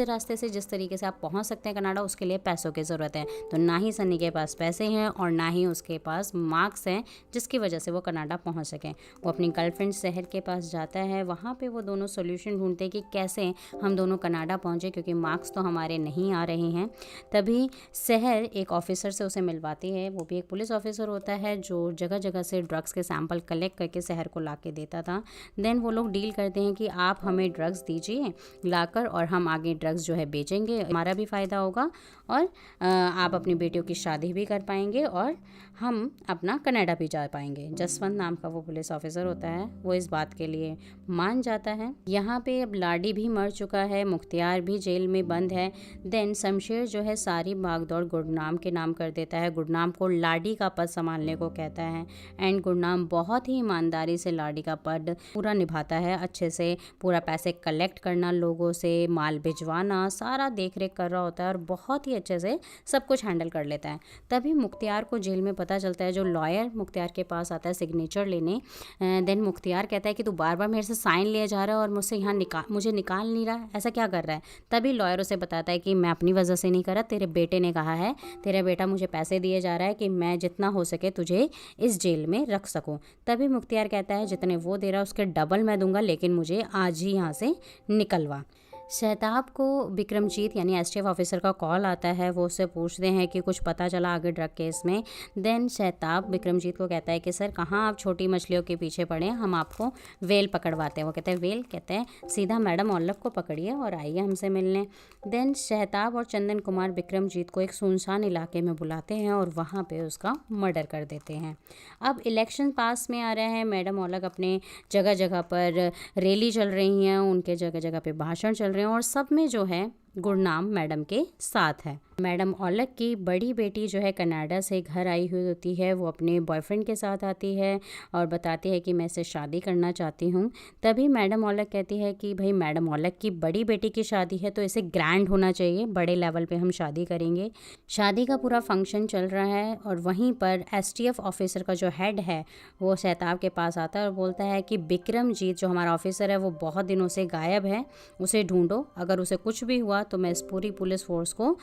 रास्ते से जिस तरीके से आप पहुंच सकते हैं कनाडा उसके लिए पैसों की ज़रूरत है। तो ना ही सनी के पास पैसे हैं और ना ही उसके पास मार्क्स हैं जिसकी वजह से वो कनाडा पहुंच सके। वो अपनी गर्लफ्रेंड शहर के पास जाता है, वहाँ पे वो दोनों सोल्यूशन ढूंढते हैं कि कैसे हम दोनों कनाडा पहुँचे क्योंकि मार्क्स तो हमारे नहीं आ रहे हैं। तभी शहर एक ऑफिसर से उसे मिलवाती है, वो भी एक पुलिस ऑफिसर होता है जो जगह जगह से ड्रग्स के सैंपल कलेक्ट करके शहर को ला के देता था। देन वो लोग डील करते हैं कि आप हमें ड्रग्स दीजिए लाकर और हम आगे ड्रग्स जो है बेचेंगे, हमारा भी फ़ायदा होगा और आप अपनी बेटियों की शादी भी कर पाएंगे और हम अपना कनाडा भी जा पाएंगे। जसवंत नाम का वो पुलिस ऑफिसर होता है, वो इस बात के लिए मान जाता है। यहाँ पे अब लाडी भी मर चुका है, मुख्तियार भी जेल में बंद है। देन शमशेर जो है सारी भागदौड़ गुरनाम के नाम कर देता है, गुरनाम को लाडी का पद संभालने को कहता है एंड गुरनाम बहुत ही ईमानदारी से लाडी का पद पूरा निभाता है, अच्छे से पूरा पैसे कलेक्ट करना, लोगों से माल भिजवाना, सारा देख रेख कर रहा होता है और बहुत ही अच्छे से सब कुछ हैंडल कर लेता है। तभी मुख्तियार को जेल में पता चलता है, जो लॉयर मुख्तियार के पास आता है सिग्नेचर लेने। देन मुख्तियार कहता है कि तू बार बार मेरे से साइन लिए जा रहा है और मुझसे यहाँ मुझे निकाल नहीं रहा, ऐसा क्या कर रहा है। तभी लॉयर उसे बताता है कि मैं अपनी वजह से नहीं कर रहा, तेरे बेटे ने कहा है, तेरा बेटा मुझे पैसे दिए जा रहा है कि मैं जितना हो सके तुझे इस जेल में रख सकूँ। तभी मुख्तियार कहता है जितने वो दे रहा है उसके डबल मैं दूंगा, लेकिन मुझे आज ही यहाँ से निकलवा। सहताब को विक्रमजीत यानी एसटीएफ ऑफिसर का कॉल आता है, वो उससे पूछते हैं कि कुछ पता चला आगे ड्रग केस में। देन सहताब विक्रमजीत को कहता है कि सर कहाँ आप छोटी मछलियों के पीछे पड़े हैं, हम आपको वेल पकड़वाते हैं। वो कहते हैं वेल, कहते हैं सीधा मैडम औलख को पकड़िए और आइए हमसे मिलने। देन सहताब और चंदन कुमार विक्रमजीत को एक सुनसान इलाके में बुलाते हैं और वहाँ पर उसका मर्डर कर देते हैं। अब इलेक्शन पास में आ रहे हैं, मैडम औलख अपने जगह जगह पर रैली चल रही हैं, उनके जगह जगह पर भाषण चल रहे हैं और सब में जो है गुरनाम मैडम के साथ है। मैडम औलख की बड़ी बेटी जो है कनाडा से घर आई हुई होती है, वो अपने बॉयफ्रेंड के साथ आती है और बताती है कि मैं इससे शादी करना चाहती हूँ। तभी मैडम औलख कहती है कि भाई मैडम औलख की बड़ी बेटी की शादी है तो इसे ग्रैंड होना चाहिए, बड़े लेवल पे हम शादी करेंगे। शादी का पूरा फंक्शन चल रहा है और वहीं पर एसटीएफ ऑफिसर का जो हेड है वो सहताब के पास आता है और बोलता है कि विक्रमजीत जो हमारा ऑफिसर है वो बहुत दिनों से गायब है, उसे ढूंढो, अगर उसे कुछ भी हुआ तो मैं इस पूरी पुलिस फोर्स को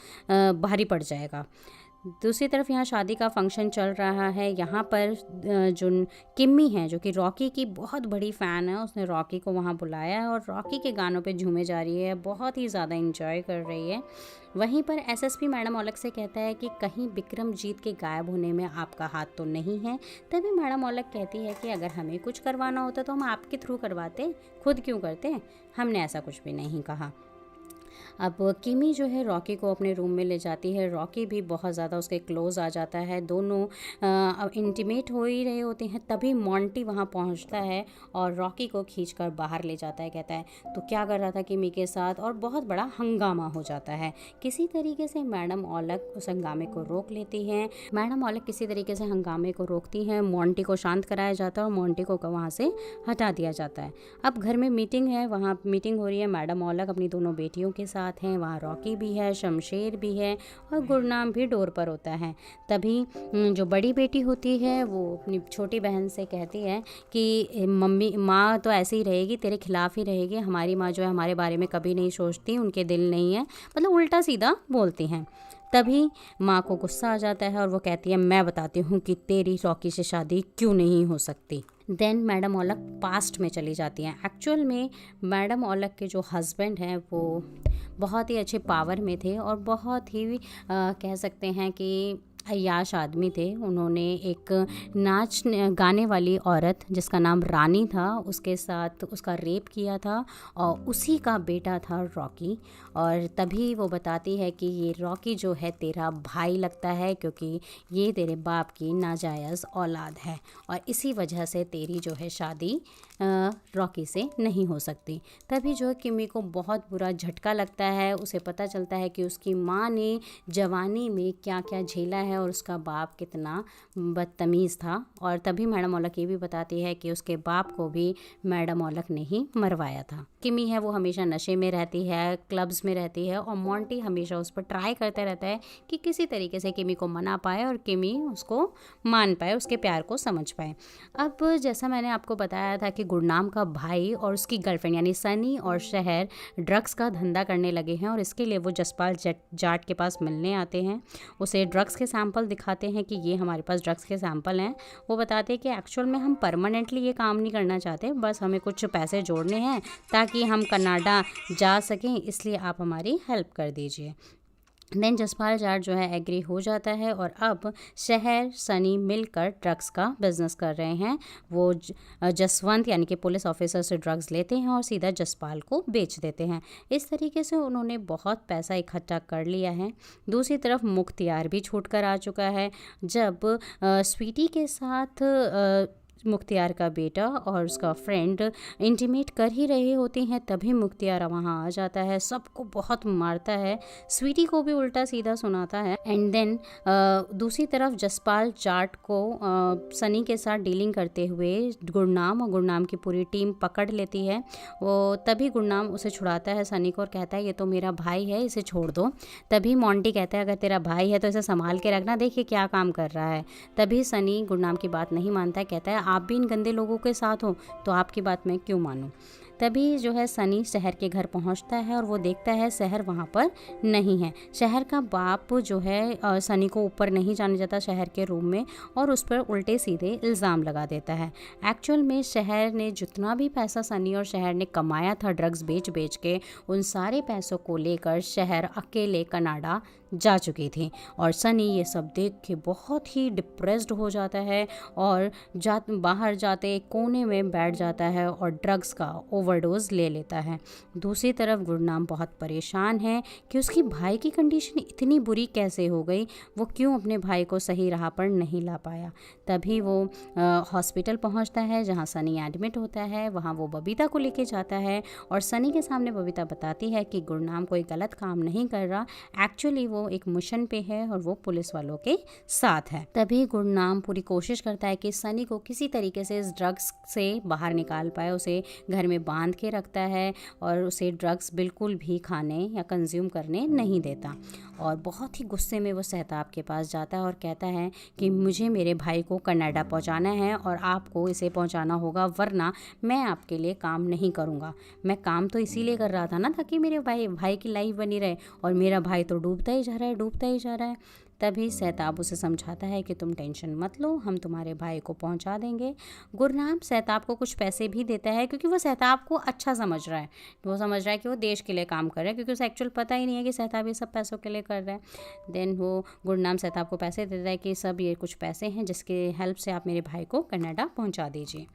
भारी पड़ जाएगा। दूसरी तरफ यहाँ शादी का फंक्शन चल रहा है। यहाँ पर जो किम्मी है, जो कि रॉकी की बहुत बड़ी फ़ैन है, उसने रॉकी को वहाँ बुलाया है और रॉकी के गानों पे झूमे जा रही है, बहुत ही ज़्यादा एंजॉय कर रही है। वहीं पर एसएसपी मैडम औलख से कहता है कि कहीं विक्रमजीत के गायब होने में आपका हाथ तो नहीं है। तभी मैडम औलख कहती है कि अगर हमें कुछ करवाना होता तो हम आपके थ्रू करवाते, खुद क्यों करते। हमने ऐसा कुछ भी नहीं कहा। अब किमी जो है रॉकी को अपने रूम में ले जाती है। रॉकी भी बहुत ज़्यादा उसके क्लोज़ आ जाता है। दोनों अब इंटीमेट हो ही रहे होते हैं, तभी मॉन्टी वहाँ पहुँचता है और रॉकी को खींचकर बाहर ले जाता है। कहता है तो क्या कर रहा था किमी के साथ, और बहुत बड़ा हंगामा हो जाता है। किसी तरीके से मैडम औलख उस हंगामे को रोक लेती हैं। मैडम औलख किसी तरीके से हंगामे को रोकती हैं। मॉन्टी को शांत कराया जाता है और मॉन्टी को वहाँ से हटा दिया जाता है। अब घर में मीटिंग है, वहाँ मीटिंग हो रही है। मैडम औलख अपनी दोनों बेटियों के साथ हैं, वहाँ रॉकी भी है, शमशेर भी है और गुरनाम भी डोर पर होता है। तभी जो बड़ी बेटी होती है वो अपनी छोटी बहन से कहती है कि मम्मी, माँ तो ऐसे ही रहेगी, तेरे खिलाफ ही रहेगी। हमारी माँ जो है हमारे बारे में कभी नहीं सोचती, उनके दिल नहीं है, मतलब उल्टा सीधा बोलती हैं। तभी माँ को गुस्सा आ जाता है और वो कहती है मैं बताती हूँ कि तेरी रॉकी से शादी क्यों नहीं हो सकती। देन मैडम औलख पास्ट में चली जाती हैं। एक्चुअल में मैडम औलख के जो हस्बैंड हैं वो बहुत ही अच्छे पावर में थे और बहुत ही कह सकते हैं कि अय्याश आदमी थे। उन्होंने एक नाच गाने वाली औरत जिसका नाम रानी था, उसके साथ उसका रेप किया था और उसी का बेटा था रॉकी। और तभी वो बताती है कि ये रॉकी जो है तेरा भाई लगता है, क्योंकि ये तेरे बाप की नाजायज़ औलाद है और इसी वजह से तेरी जो है शादी रॉकी से नहीं हो सकती। तभी जो किमी को बहुत बुरा झटका लगता है। उसे पता चलता है कि उसकी माँ ने जवानी में क्या क्या झेला है और उसका बाप कितना बदतमीज़ था। और तभी मैडम औलख ये भी बताती है कि उसके बाप को भी मैडम औलख ने ही मरवाया था। किमी है वो हमेशा नशे में रहती है, क्लब्स में रहती है और मॉन्टी हमेशा उस पर ट्राई करता रहता है कि किसी तरीके से किमी को मना पाए और किमी उसको मान पाए, उसके प्यार को समझ पाए। अब जैसा मैंने आपको बताया था कि गुरनाम का भाई और उसकी गर्लफ्रेंड यानी सनी और शहर ड्रग्स का धंधा करने लगे हैं और इसके लिए वो जसपाल जाट के पास मिलने आते हैं। उसे ड्रग्स के सैंपल दिखाते हैं कि ये हमारे पास ड्रग्स के सैंपल हैं। वो बताते हैं कि एक्चुअल में हम परमानेंटली ये काम नहीं करना चाहते, बस हमें कुछ पैसे जोड़ने हैं ताकि हम कनाडा जा सकें, इसलिए आप हमारी हेल्प कर दीजिए। देन जसपाल जाट जो है एग्री हो जाता है और अब शहर सनी मिलकर ड्रग्स का बिजनेस कर रहे हैं। वो जसवंत यानी कि पुलिस ऑफिसर से ड्रग्स लेते हैं और सीधा जसपाल को बेच देते हैं। इस तरीके से उन्होंने बहुत पैसा इकट्ठा कर लिया है। दूसरी तरफ मुख्तियार भी छूट कर आ चुका है। जब स्वीटी के साथ मुख्तियार का बेटा और उसका फ्रेंड इंटीमेट कर ही रहे होते हैं, तभी मुख्तियार वहाँ आ जाता है, सबको बहुत मारता है, स्वीटी को भी उल्टा सीधा सुनाता है। एंड देन दूसरी तरफ जसपाल जाट को सनी के साथ डीलिंग करते हुए गुरनाम और गुरनाम की पूरी टीम पकड़ लेती है। वो तभी गुरनाम उसे छुड़ाता है सनी को और कहता है ये तो मेरा भाई है, इसे छोड़ दो। तभी मॉन्टी कहता है अगर तेरा भाई है तो इसे संभाल के रखना, देखिए क्या काम कर रहा है। तभी सनी गुरनाम की बात नहीं मानता है, कहता है आप भी इन गंदे लोगों के साथ हो तो आपकी बात मैं क्यों मानूं। तभी जो है सनी शहर के घर पहुंचता है और वो देखता है शहर वहाँ पर नहीं है। शहर का बाप जो है सनी को ऊपर नहीं जाने देता शहर के रूम में और उस पर उल्टे सीधे इल्ज़ाम लगा देता है। एक्चुअल में शहर ने जितना भी पैसा सनी और शहर ने कमाया था ड्रग्स बेच बेच के, उन सारे पैसों को लेकर शहर अकेले कनाडा जा चुकी थी और सनी ये सब देख के बहुत ही डिप्रेस्ड हो जाता है और बाहर जाते कोने में बैठ जाता है और ड्रग्स का ओवरडोज ले लेता है। दूसरी तरफ गुरनाम बहुत परेशान है कि उसकी भाई की कंडीशन इतनी बुरी कैसे हो गई, वो क्यों अपने भाई को सही राह पर नहीं ला पाया। तभी वो हॉस्पिटल पहुंचता है जहां सनी एडमिट होता है। वहां वो बबीता को लेके जाता है और सनी के सामने बबीता बताती है कि गुरनाम कोई गलत काम नहीं कर रहा, एक्चुअली वो एक मिशन पे है और वो पुलिस वालों के साथ है। तभी गुरनाम पूरी कोशिश करता है कि सनी को किसी तरीके से इस ड्रग्स से बाहर निकाल पाए, उसे घर में बांध के रखता है और उसे ड्रग्स बिल्कुल भी खाने या कंज्यूम करने नहीं देता। और बहुत ही गुस्से में वो सहताब के पास जाता है और कहता है कि मुझे मेरे भाई को कनाडा पहुंचाना है और आपको इसे पहुंचाना होगा, वरना मैं आपके लिए काम नहीं करूंगा। मैं काम तो इसीलिए कर रहा था ना ताकि मेरे भाई की लाइफ बनी रहे और मेरा भाई तो डूबता ही जा रहा है। तभी सहताब उसे समझाता है कि तुम टेंशन मत लो, हम तुम्हारे भाई को पहुंचा देंगे। गुरनाम सहताब को कुछ पैसे भी देता है क्योंकि वो सहताब को अच्छा समझ रहा है। वो समझ रहा है कि वो देश के लिए काम कर रहा है, क्योंकि उसे एक्चुअल पता ही नहीं है कि सहताब ये सब पैसों के लिए कर रहा है। देन वो गुरनाम सहताब को पैसे देता है कि सब ये कुछ पैसे हैं जिसके हेल्प से आप मेरे भाई को कनाडा पहुंचा दीजिए।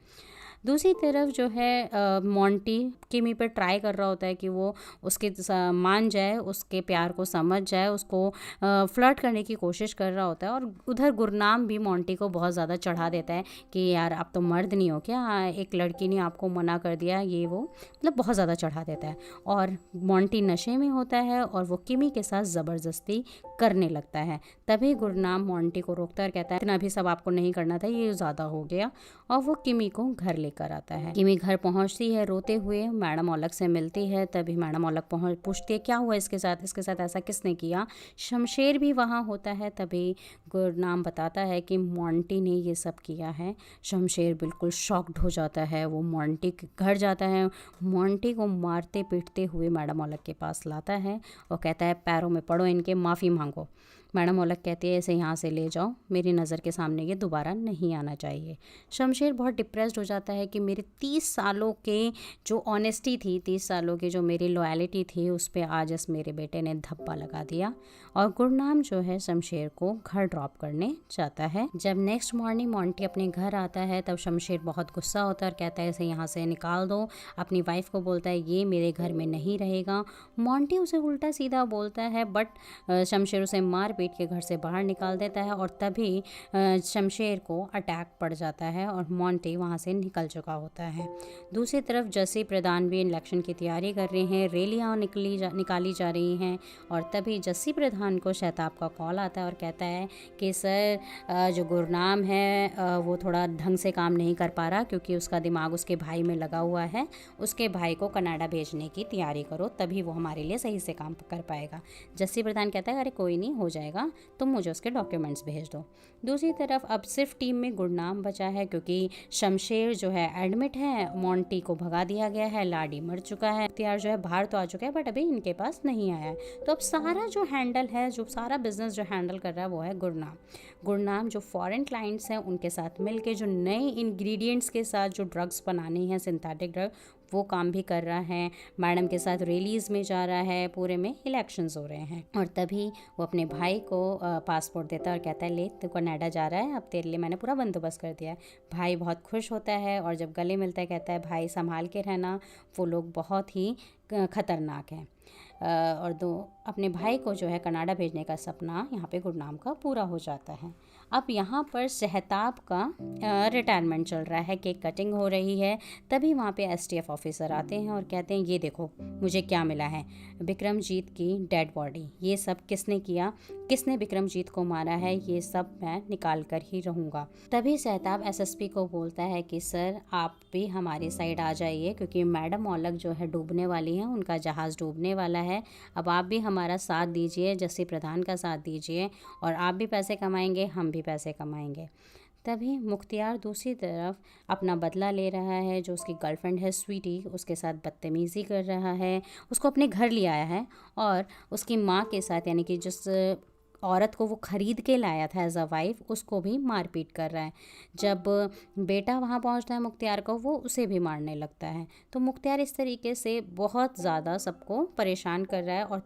दूसरी तरफ जो है मोंटी किमी पे ट्राई कर रहा होता है कि वो उसके मान जाए, उसके प्यार को समझ जाए, उसको फ्लर्ट करने की कोशिश कर रहा होता है। और उधर गुरनाम भी मोंटी को बहुत ज़्यादा चढ़ा देता है कि यार आप तो मर्द नहीं हो क्या, एक लड़की ने आपको मना कर दिया, ये वो मतलब बहुत ज़्यादा चढ़ा देता है। और मोंटी नशे में होता है और वो किमी के साथ ज़बरदस्ती करने लगता है। तभी गुरनाम मोंटी को रोकता है और कहता है इतना भी सब आपको नहीं करना था, ये ज़्यादा हो गया। और वो किमी को घर लेकर आता है। किमी घर पहुंचती है रोते हुए, मैडम ओलग से मिलती है। तभी मैडम ओलग पूछती है क्या हुआ इसके साथ ऐसा किसने किया। शमशेर भी वहाँ होता है। तभी गुरनाम बताता है कि मोंटी ने ये सब किया है। शमशेर बिल्कुल शॉक्ड हो जाता है। वो मोंटी के घर जाता है, मोंटी को मारते पीटते हुए मैडम ओलग के पास लाता है और कहता है पैरों में पड़ो इनके, माफ़ी मांगो। मैडम ओलग कहती है इसे यहाँ से ले जाओ, मेरी नज़र के सामने ये दोबारा नहीं आना चाहिए। शमशेर बहुत डिप्रेस्ड हो जाता है कि मेरे 30 सालों के जो ऑनेस्टी थी, 30 सालों की जो मेरी लॉयल्टी थी, उस पर आज इस मेरे बेटे ने धब्बा लगा दिया। और गुरनाम जो है शमशेर को घर ड्रॉप करने जाता है। जब नेक्स्ट मॉर्निंग मोंटी अपने घर आता है तब शमशेर बहुत गुस्सा होता है और कहता है इसे यहाँ से निकाल दो। अपनी वाइफ को बोलता है ये मेरे घर में नहीं रहेगा। मोंटी उसे उल्टा सीधा बोलता है बट शमशेर उसे मार पीट के घर से बाहर निकाल देता है। और तभी शमशेर को अटैक पड़ जाता है और मोंटी वहाँ से निकल चुका होता है। दूसरी तरफ जसी प्रधान भी इलेक्शन की तैयारी कर रहे हैं, रैलियाँ निकाली जा रही हैं। और तभी जसी प्रधान को शहताब का कॉल आता है और कहता है कि सर जो गुरनाम है वो थोड़ा ढंग से काम नहीं कर पा रहा क्योंकि उसका दिमाग उसके भाई में लगा हुआ है। उसके भाई को कनाडा भेजने की तैयारी करो, तभी वो हमारे लिए सही से काम कर पाएगा। जसी प्रधान कहता है अरे कोई नहीं, हो जाएगा, तुम मुझे उसके डॉक्यूमेंट्स भेज दो। दूसरी तरफ अब सिर्फ टीम में गुरनाम बचा है क्योंकि शमशेर जो है एडमिट है, मोंटी को भगा दिया गया है, लाडी मर चुका है, इख्तियार जो है बाहर तो आ चुका है बट अभी इनके पास नहीं आया है। तो अब सारा जो हैंडल है, जो सारा बिजनेस जो हैंडल कर रहा है वो है गुरनाम जो फॉरेन क्लाइंट्स हैं उनके साथ मिलके जो नए इंग्रेडिएंट्स के साथ जो ड्रग्स बनाने हैं, सिंथेटिक ड्रग, वो काम भी कर रहा है। मैडम के साथ रैलीज में जा रहा है, पूरे में इलेक्शंस हो रहे हैं। और तभी वो अपने भाई को पासपोर्ट देता है और कहता है ले तू कनाडा जा रहा है, अब तेरे लिए मैंने पूरा बंदोबस्त कर दिया है। भाई बहुत खुश होता है और जब गले मिलता है कहता है भाई संभाल के रहना, वो लोग बहुत ही ख़तरनाक हैं। और अपने भाई को जो है कनाडा भेजने का सपना यहाँ पे गुरनाम का पूरा हो जाता है। अब यहाँ पर सहताब का रिटायरमेंट चल रहा है, केक कटिंग हो रही है। तभी वहाँ पे एसटीएफ ऑफिसर आते हैं और कहते हैं ये देखो मुझे क्या मिला है, विक्रमजीत की डेड बॉडी। ये सब किसने किया, किसने विक्रमजीत को मारा है, ये सब मैं निकाल कर ही रहूँगा। तभी सहताब एसएसपी को बोलता है कि सर आप भी हमारी साइड आ जाइए क्योंकि मैडम ओलग जो है डूबने वाली हैं, उनका जहाज़ डूबने वाला है। अब आप भी हमारा साथ दीजिए, जसी प्रधान का साथ दीजिए और आप भी पैसे कमाएंगे, हम भी पैसे कमाएंगे। तभी मुख्तियार दूसरी तरफ अपना बदला ले रहा है। जो उसकी गर्लफ्रेंड है स्वीटी, उसके साथ बदतमीज़ी कर रहा है, उसको अपने घर ले आया है और उसकी माँ के साथ, यानी कि जिस औरत को वो ख़रीद के लाया था एज अ वाइफ, उसको भी मारपीट कर रहा है। जब बेटा वहाँ पहुँचता है मुख्तियार को, वो उसे भी मारने लगता है। तो मुख्तियार इस तरीके से बहुत ज़्यादा सबको परेशान कर रहा है। और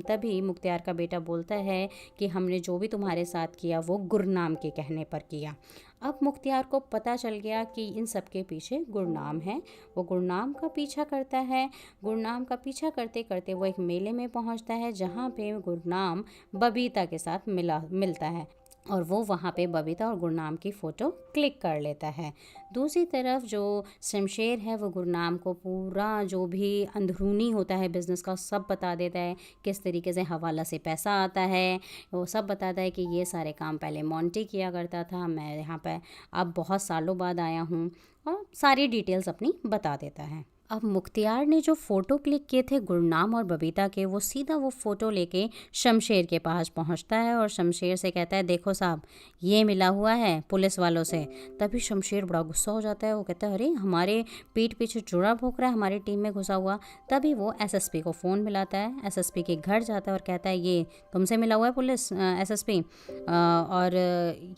तभी मुख्तियार का बेटा बोलता है कि हमने जो भी तुम्हारे साथ किया वो गुरनाम के कहने पर किया। अब मुख्तियार को पता चल गया कि इन सब के पीछे गुरनाम है। वो गुरनाम का पीछा करता है। गुरनाम का पीछा करते करते वो एक मेले में पहुंचता है जहां पे गुरनाम बबीता के साथ मिलता है और वो वहाँ पे बबीता और गुरनाम की फ़ोटो क्लिक कर लेता है। दूसरी तरफ जो शमशेर है वो गुरनाम को पूरा जो भी अंदरूनी होता है बिज़नेस का सब बता देता है, किस तरीके से हवाला से पैसा आता है, वो सब बताता है कि ये सारे काम पहले मोंटी किया करता था, मैं यहाँ पे अब बहुत सालों बाद आया हूँ, और सारी डिटेल्स अपनी बता देता है। अब मुख्तियार ने जो फ़ोटो क्लिक किए थे गुरनाम और बबीता के, वो सीधा वो फ़ोटो लेके शमशेर के पास पहुंचता है और शमशेर से कहता है, देखो साहब ये मिला हुआ है पुलिस वालों से। तभी शमशेर बड़ा गुस्सा हो जाता है, वो कहता है अरे हमारे पीठ पीछे चूड़ा भोंक रहा है, हमारी टीम में घुसा हुआ। तभी वो एसएसपी को फ़ोन मिलाता है, एसएसपी के घर जाता है और कहता है ये तुमसे मिला हुआ है पुलिस एसएसपी, और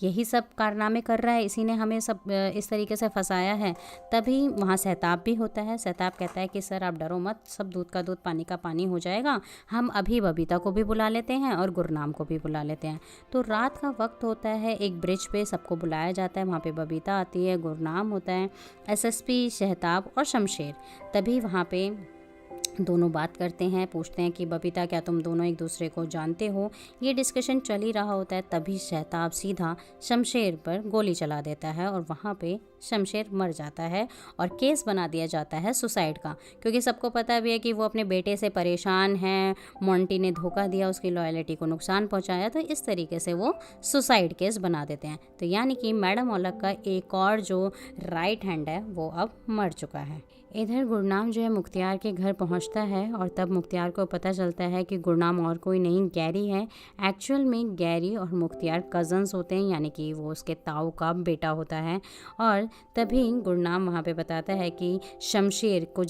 यही सब कारनामे कर रहा है, इसी ने हमें सब इस तरीके से फंसाया है। तभी वहाँ सहताब भी होता है। सहताब कहता है कि सर आप डरो मत, सब दूध का दूध पानी का पानी हो जाएगा, हम अभी बबीता को भी बुला लेते हैं और गुरनाम को भी बुला लेते हैं। तो रात का वक्त होता है, एक ब्रिज पे सबको बुलाया जाता है, वहाँ पे बबीता आती है, गुरनाम होता है, एसएसपी, सहताब और शमशेर। तभी वहाँ पे दोनों बात करते हैं, पूछते हैं कि बबीता क्या तुम दोनों एक दूसरे को जानते हो। ये डिस्कशन चल ही रहा होता है, तभी सहताब सीधा शमशेर पर गोली चला देता है और वहाँ पे शमशेर मर जाता है और केस बना दिया जाता है सुसाइड का, क्योंकि सबको पता भी है कि वो अपने बेटे से परेशान है, मोंटी ने धोखा दिया, उसकी लॉयल्टी को नुकसान पहुंचाया, तो इस तरीके से वो सुसाइड केस बना देते हैं। तो यानी कि मैडम औलख का एक और जो राइट हैंड है वो अब मर चुका है। इधर गुरनाम जो है मुख्तियार के घर पहुंचता है और तब मुख्तियार को पता चलता है कि गुरनाम और कोई नहीं गैरी है। एक्चुअल में गैरी और मुख्तियार कज़न्स होते हैं, यानी कि वो उसके ताऊ का बेटा होता है। और तभी गुरनाम वहाँ पे बताता है कि शमशेर को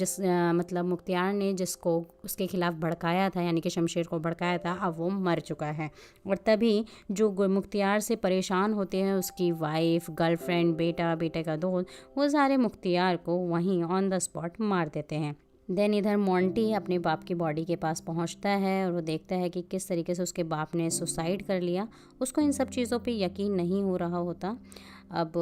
मतलब मुख्तियार ने जिसको उसके खिलाफ भड़काया था, यानी कि शमशेर को भड़काया था, अब वो मर चुका है। और तभी जो मुख्तियार से परेशान होते हैं, उसकी वाइफ, गर्लफ्रेंड, बेटा, बेटे का दोस्त, वो सारे मुख्तियार को वहीं ऑन द स्पॉट मार देते हैं। देन इधर मोंटी अपने बाप की बॉडी के पास पहुंचता है और वो देखता है कि किस तरीके से उसके बाप ने सुसाइड कर लिया। उसको इन सब चीज़ों पे यकीन नहीं हो रहा होता। अब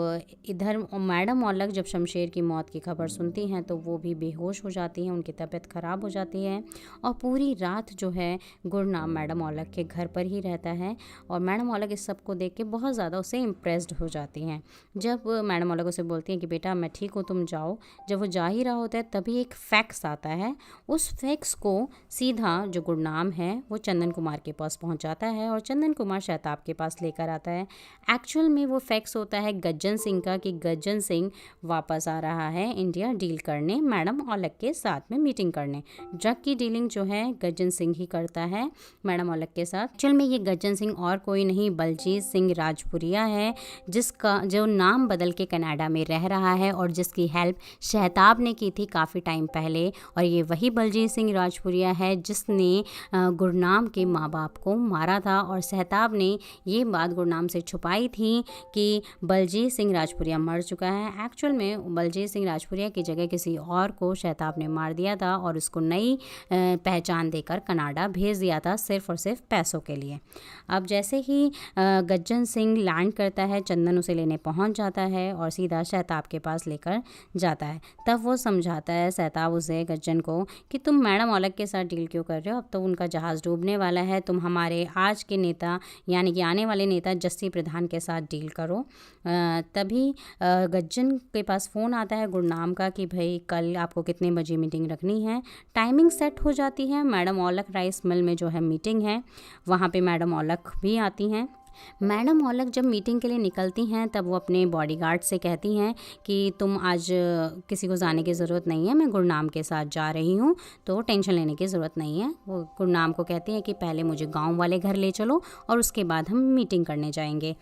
इधर मैडम औलख जब शमशेर की मौत की खबर सुनती हैं तो वो भी बेहोश हो जाती हैं, उनकी तबीयत ख़राब हो जाती है और पूरी रात जो है गुरनाम मैडम औलख के घर पर ही रहता है। और मैडम औलख इस सब को देख के बहुत ज़्यादा उससे इम्प्रेस्ड हो जाती हैं। जब मैडम औलख उसे बोलती हैं कि बेटा मैं ठीक हूँ, तुम जाओ, जब वो जा ही रहा होता है तभी एक फैक्स आता है। उस फैक्स को सीधा जो गुरनाम है वो चंदन कुमार के पास पहुँचाता है और चंदन कुमार सहताब के पास लेकर आता है। एक्चुअल में वो फैक्स होता है गज्जन सिंह का, कि गज्जन सिंह वापस आ रहा है इंडिया डील करने, मैडम औलख के साथ में मीटिंग करने। ड्रग की डीलिंग जो है गज्जन सिंह ही करता है मैडम औलख के साथ। एक्चुअल में ये गज्जन सिंह और कोई नहीं बलजीत सिंह राजपुरिया है, जिसका जो नाम बदल के कनाडा में रह रहा है और जिसकी हेल्प सहताब ने की थी काफ़ी टाइम पहले। और ये वही बलजीत सिंह राजपुरिया है जिसने गुरनाम के माँ बाप को मारा था और सहताब ने ये बात गुरनाम से छुपाई थी कि बलजीत सिंह राजपुरिया मर चुका है। एक्चुअल में बलजीत सिंह राजपुरिया की जगह किसी और को सहताब ने मार दिया था और उसको नई पहचान देकर कनाडा भेज दिया था, सिर्फ और सिर्फ पैसों के लिए। अब जैसे ही गज्जन सिंह लैंड करता है, चंदन उसे लेने पहुंच जाता है और सीधा सहताब के पास लेकर जाता है। तब वो समझाता है सहताब उसे, गज्जन को, कि तुम मैडम औलख के साथ डील क्यों कर रहे हो, अब तो उनका जहाज़ डूबने वाला है, तुम हमारे आज के नेता यानी कि आने वाले नेता जस्सी प्रधान के साथ डील करो। तभी गज्जन के पास फ़ोन आता है गुरनाम का कि भाई कल आपको कितने बजे मीटिंग रखनी है। टाइमिंग सेट हो जाती है, मैडम औलख राइस मिल में जो है मीटिंग है, वहाँ पे मैडम औलख भी आती हैं। मैडम औलख जब मीटिंग के लिए निकलती हैं तब वो अपने बॉडीगार्ड से कहती हैं कि तुम आज किसी को जाने की ज़रूरत नहीं है, मैं गुरनाम के साथ जा रही हूँ, तो टेंशन लेने की ज़रूरत नहीं है। वो गुरनाम को कहती हैं कि पहले मुझे गांव वाले घर ले चलो और उसके बाद हम मीटिंग करने जाएंगे।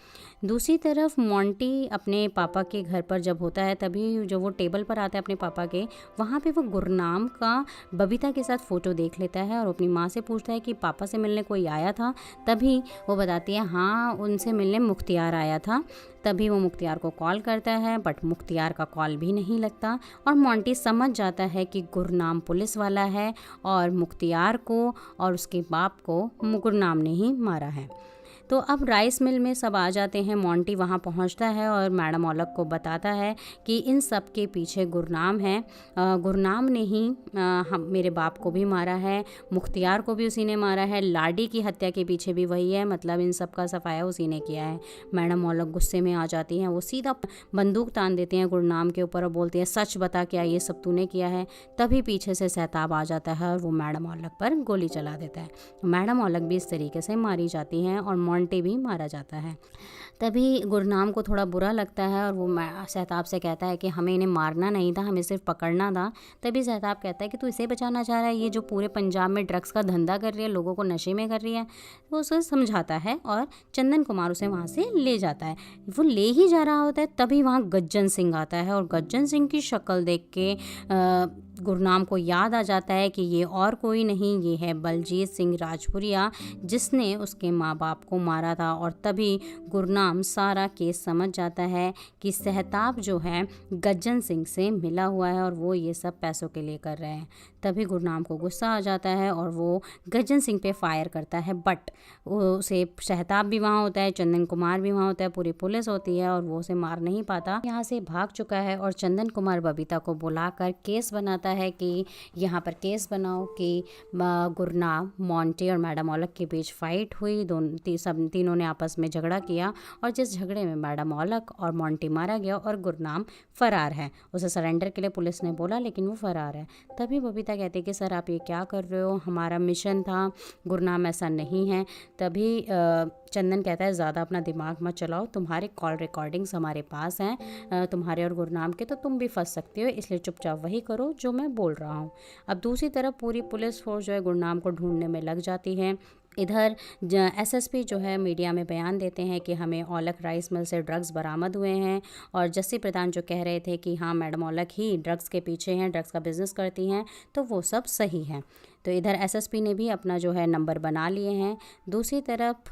दूसरी तरफ मोंटी अपने पापा के घर पर जब होता है तभी जो वो टेबल पर आता है अपने पापा के, वहाँ पे वो गुरनाम का बबीता के साथ फ़ोटो देख लेता है और अपनी माँ से पूछता है कि पापा से मिलने कोई आया था। तभी वो बताती है हाँ उनसे मिलने मुख्तियार आया था। तभी वो मुख्तियार को कॉल करता है बट मुख्तियार का कॉल भी नहीं लगता और मोंटी समझ जाता है कि गुरनाम पुलिस वाला है और मुख्तियार को और उसके बाप को गुरनाम ने ही मारा है। तो अब राइस मिल में सब आ जाते हैं, मोंटी वहाँ पहुँचता है और मैडम औलख को बताता है कि इन सब के पीछे गुरनाम है, गुरनाम ने ही मेरे बाप को भी मारा है, मुख्तियार को भी उसी ने मारा है, लाडी की हत्या के पीछे भी वही है, मतलब इन सब का सफाया उसी ने किया है। मैडम औलख गुस्से में आ जाती हैं, वो सीधा बंदूक तान देते हैं गुरनाम के ऊपर और बोलते हैं सच बता क्या ये सब तूने किया है। तभी पीछे से सहताब आ जाता है और वो मैडम औलख पर गोली चला देता है। मैडम औलख भी इस तरीके से मारी जाती हैं और मोंटी भी मारा जाता है। तभी गुरनाम को थोड़ा बुरा लगता है और वो सहताब से कहता है कि हमें इन्हें मारना नहीं था, हमें सिर्फ पकड़ना था। तभी सहताब कहता है कि तू इसे बचाना चाह रहा है, ये जो पूरे पंजाब में ड्रग्स का धंधा कर रही है, लोगों को नशे में कर रही है। वो उसे समझाता है और चंदन कुमार उसे वहाँ से ले जाता है। वो ले ही जा रहा होता है, तभी वहाँ गज्जन सिंह आता है और गज्जन सिंह की शक्ल देख के गुरनाम को याद आ जाता है कि ये और कोई नहीं, ये है बलजीत सिंह राजपुरिया, जिसने उसके माँ बाप को मारा था। और तभी गुरनाम सारा केस समझ जाता है कि सहताब जो है गज्जन सिंह से मिला हुआ है और वो ये सब पैसों के लिए कर रहे हैं। तभी गुरनाम को गुस्सा आ जाता है और वो गज्जन सिंह पे फायर करता है, बट उसे सहताब भी वहाँ होता है, चंदन कुमार भी वहाँ होता है, पूरी पुलिस होती है और वो उसे मार नहीं पाता, यहाँ से भाग चुका है। और चंदन कुमार बबीता को बुलाकर केस बनाता है कि यहाँ पर केस बनाओ कि गुरनाम, मोंटी और मैडम औलख के बीच फाइट हुई, तीनों ने आपस में झगड़ा किया और जिस झगड़े में मैडम औलख और मोंटी मारा गया और गुरनाम फरार है। उसे सरेंडर के लिए पुलिस ने बोला लेकिन वो फरार है। तभी बबीता कहती है कि सर आप ये क्या कर रहे हो, हमारा मिशन था, गुरनाम ऐसा नहीं है। तभी चंदन कहता है ज़्यादा अपना दिमाग मत चलाओ, तुम्हारे कॉल रिकॉर्डिंग्स हमारे पास हैं, तुम्हारे और गुरनाम के, तो तुम भी फंस सकते हो, इसलिए चुपचाप वही करो जो मैं बोल रहा हूँ। अब दूसरी तरफ पूरी पुलिस फोर्स जो है गुरनाम को ढूंढने में लग जाती है। इधर एसएसपी जो है मीडिया में बयान देते हैं कि हमें औलख राइस मिल से ड्रग्स बरामद हुए हैं और जस्सी प्रधान जो कह रहे थे कि हाँ मैडम औलख ही ड्रग्स के पीछे हैं, ड्रग्स का बिजनेस करती हैं, तो वो सब सही है। तो इधर एसएसपी ने भी अपना जो है नंबर बना लिए हैं। दूसरी तरफ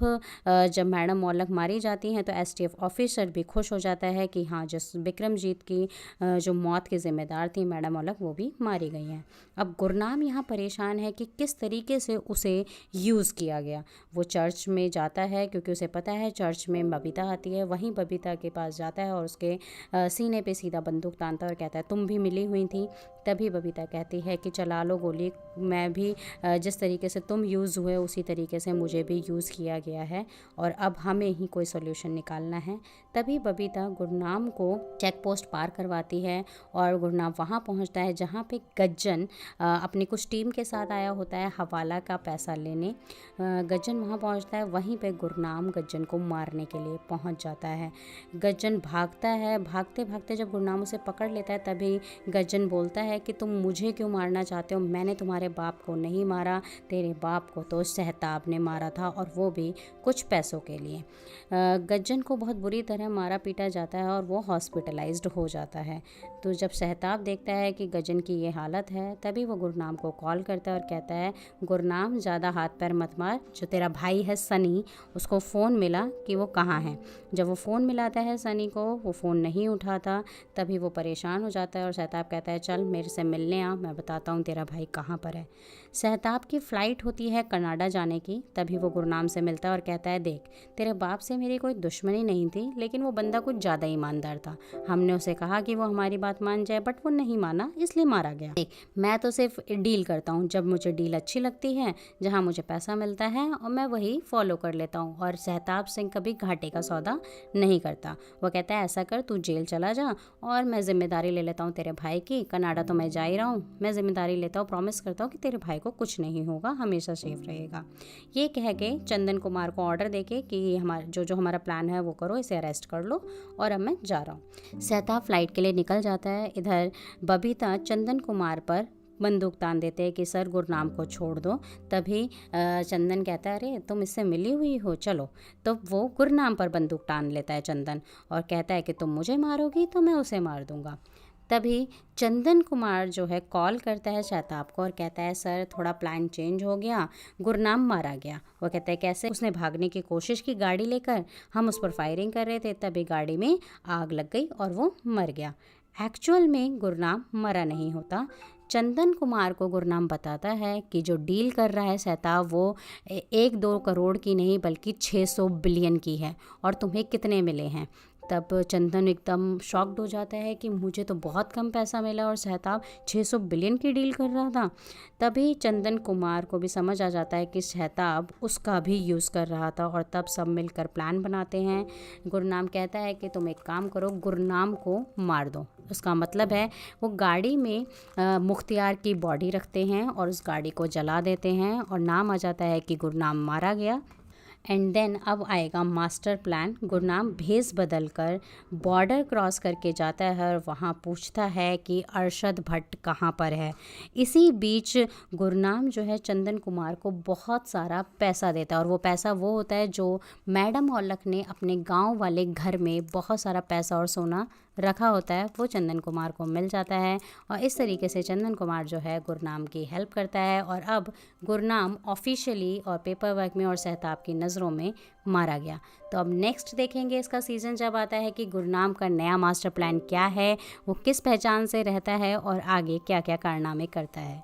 जब मैडम औलख मारी जाती हैं तो एसटीएफ ऑफिसर भी खुश हो जाता है कि हाँ जिस बिक्रमजीत की जो मौत की जिम्मेदार थी मैडम औलख, वो भी मारी गई हैं। अब गुरनाम यहाँ परेशान है कि किस तरीके से उसे यूज़ किया गया। वो चर्च में जाता है क्योंकि उसे पता है चर्च में बबीता आती है, वहीं बबीता के पास जाता है और उसके सीने पे सीधा बंदूक तानता है और कहता है तुम भी मिली हुई थी। तभी बबीता कहती है कि चला लो गोली, मैं भी जिस तरीके से तुम यूज़ हुए उसी तरीके से मुझे भी यूज़ किया गया है और अब हमें ही कोई सोल्यूशन निकालना है। तभी बबीता गुरनाम को चेक पोस्ट पार करवाती है और गुरनाम वहाँ पहुँचता है जहाँ पे गज्जन अपनी कुछ टीम के साथ आया होता है हवाला का पैसा लेने। गज्जन वहाँ पहुँचता है, वहीं पे गुरनाम गज्जन को मारने के लिए पहुँच जाता है। गज्जन भागता है, भागते भागते जब गुरनाम उसे पकड़ लेता है तभी गज्जन बोलता है कि तुम मुझे क्यों मारना चाहते हो, मैंने तुम्हारे बाप को नहीं मारा, तेरे बाप को तो सहताब ने मारा था और वो भी कुछ पैसों के लिए। गज्जन को बहुत बुरी तरह मारा पीटा जाता है और वो हॉस्पिटलाइज्ड हो जाता है। तो जब सहताब देखता है कि गज्जन की ये हालत है तभी वो गुरनाम को कॉल करता है और कहता है गुरनाम ज़्यादा हाथ पैर मत मार, जो तेरा भाई है सनी उसको फ़ोन मिला कि वो कहाँ है। जब वो फ़ोन मिलाता है सनी को, वो फ़ोन नहीं उठाता, तभी वो परेशान हो जाता है और सहताब कहता है चल मेरे से मिलने आ, मैं बताता हूँ तेरा भाई कहाँ पर है। सहताब की फ़्लाइट होती है कनाडा जाने की, तभी वो गुरनाम से मिलता है और कहता है देख तेरे बाप से मेरी कोई दुश्मनी नहीं थी लेकिन वो बंदा कुछ ज़्यादा ईमानदार था, हमने उसे कहा कि वो हमारी बात मान जाए बट वो नहीं माना इसलिए मारा गया। देख मैं तो सिर्फ डील करता हूँ, जब मुझे डील अच्छी लगती है, जहाँ मुझे पैसा मिलता है और मैं वही फॉलो कर लेता हूँ। और सहताब सिंह कभी घाटे का सौदा नहीं करता। वो कहता है ऐसा कर तू जेल चला जा और मैं जिम्मेदारी ले लेता हूँ तेरे भाई की, कनाडा तो मैं जा ही रहा हूँ, मैं जिम्मेदारी लेता हूँ, प्रॉमिस करता हूँ कि तेरे भाई को कुछ नहीं होगा, हमेशा सेफ रहेगा। ये कह के चंदन कुमार को ऑर्डर देके कि हमारा जो हमारा प्लान है वो करो, इसे अरेस्ट कर लो और अब मैं जा रहा हूँ। सहताब फ्लाइट के लिए निकल जाता है। इधर बबीता चंदन कुमार पर बंदूक तान देते हैं कि सर गुरनाम को छोड़ दो। तभी चंदन कहता है अरे तुम इससे मिली हुई हो चलो, तो वो गुरनाम पर बंदूक तान लेता है चंदन और कहता है कि तुम मुझे मारोगी तो मैं उसे मार दूंगा। तभी चंदन कुमार जो है कॉल करता है सहताब को और कहता है सर थोड़ा प्लान चेंज हो गया, गुरनाम मारा गया। वो कहता है कैसे? उसने भागने की कोशिश की गाड़ी लेकर, हम उस पर फायरिंग कर रहे थे तभी गाड़ी में आग लग गई और वो मर गया। एक्चुअल में गुरनाम मरा नहीं होता। चंदन कुमार को गुरनाम बताता है कि जो डील कर रहा है सहताब वो 1-2 करोड़ की नहीं बल्कि 600 बिलियन की है और तुम्हें कितने मिले हैं। तब चंदन एकदम शॉक्ड हो जाता है कि मुझे तो बहुत कम पैसा मिला और सहताब 600 बिलियन की डील कर रहा था। तभी चंदन कुमार को भी समझ आ जाता है कि सहताब उसका भी यूज़ कर रहा था और तब सब मिलकर प्लान बनाते हैं। गुरनाम कहता है कि तुम एक काम करो, गुरनाम को मार दो। उसका मतलब है वो गाड़ी में मुख्तियार की बॉडी रखते हैं और उस गाड़ी को जला देते हैं और नाम आ जाता है कि गुरनाम मारा गया। एंड देन अब आएगा मास्टर प्लान। गुरनाम भेस बदल कर बॉर्डर क्रॉस करके जाता है और वहाँ पूछता है कि अरशद भट्ट कहाँ पर है। इसी बीच गुरनाम जो है चंदन कुमार को बहुत सारा पैसा देता है, और वो पैसा वो होता है जो मैडम औलख ने अपने गांव वाले घर में बहुत सारा पैसा और सोना रखा होता है, वो चंदन कुमार को मिल जाता है। और इस तरीके से चंदन कुमार जो है गुरनाम की हेल्प करता है, और अब गुरनाम ऑफिशियली और पेपर वर्क में और सहताब की नज़रों में मारा गया। तो अब नेक्स्ट देखेंगे इसका सीज़न जब आता है कि गुरनाम का नया मास्टर प्लान क्या है, वो किस पहचान से रहता है और आगे क्या क्या कारनामे करता है।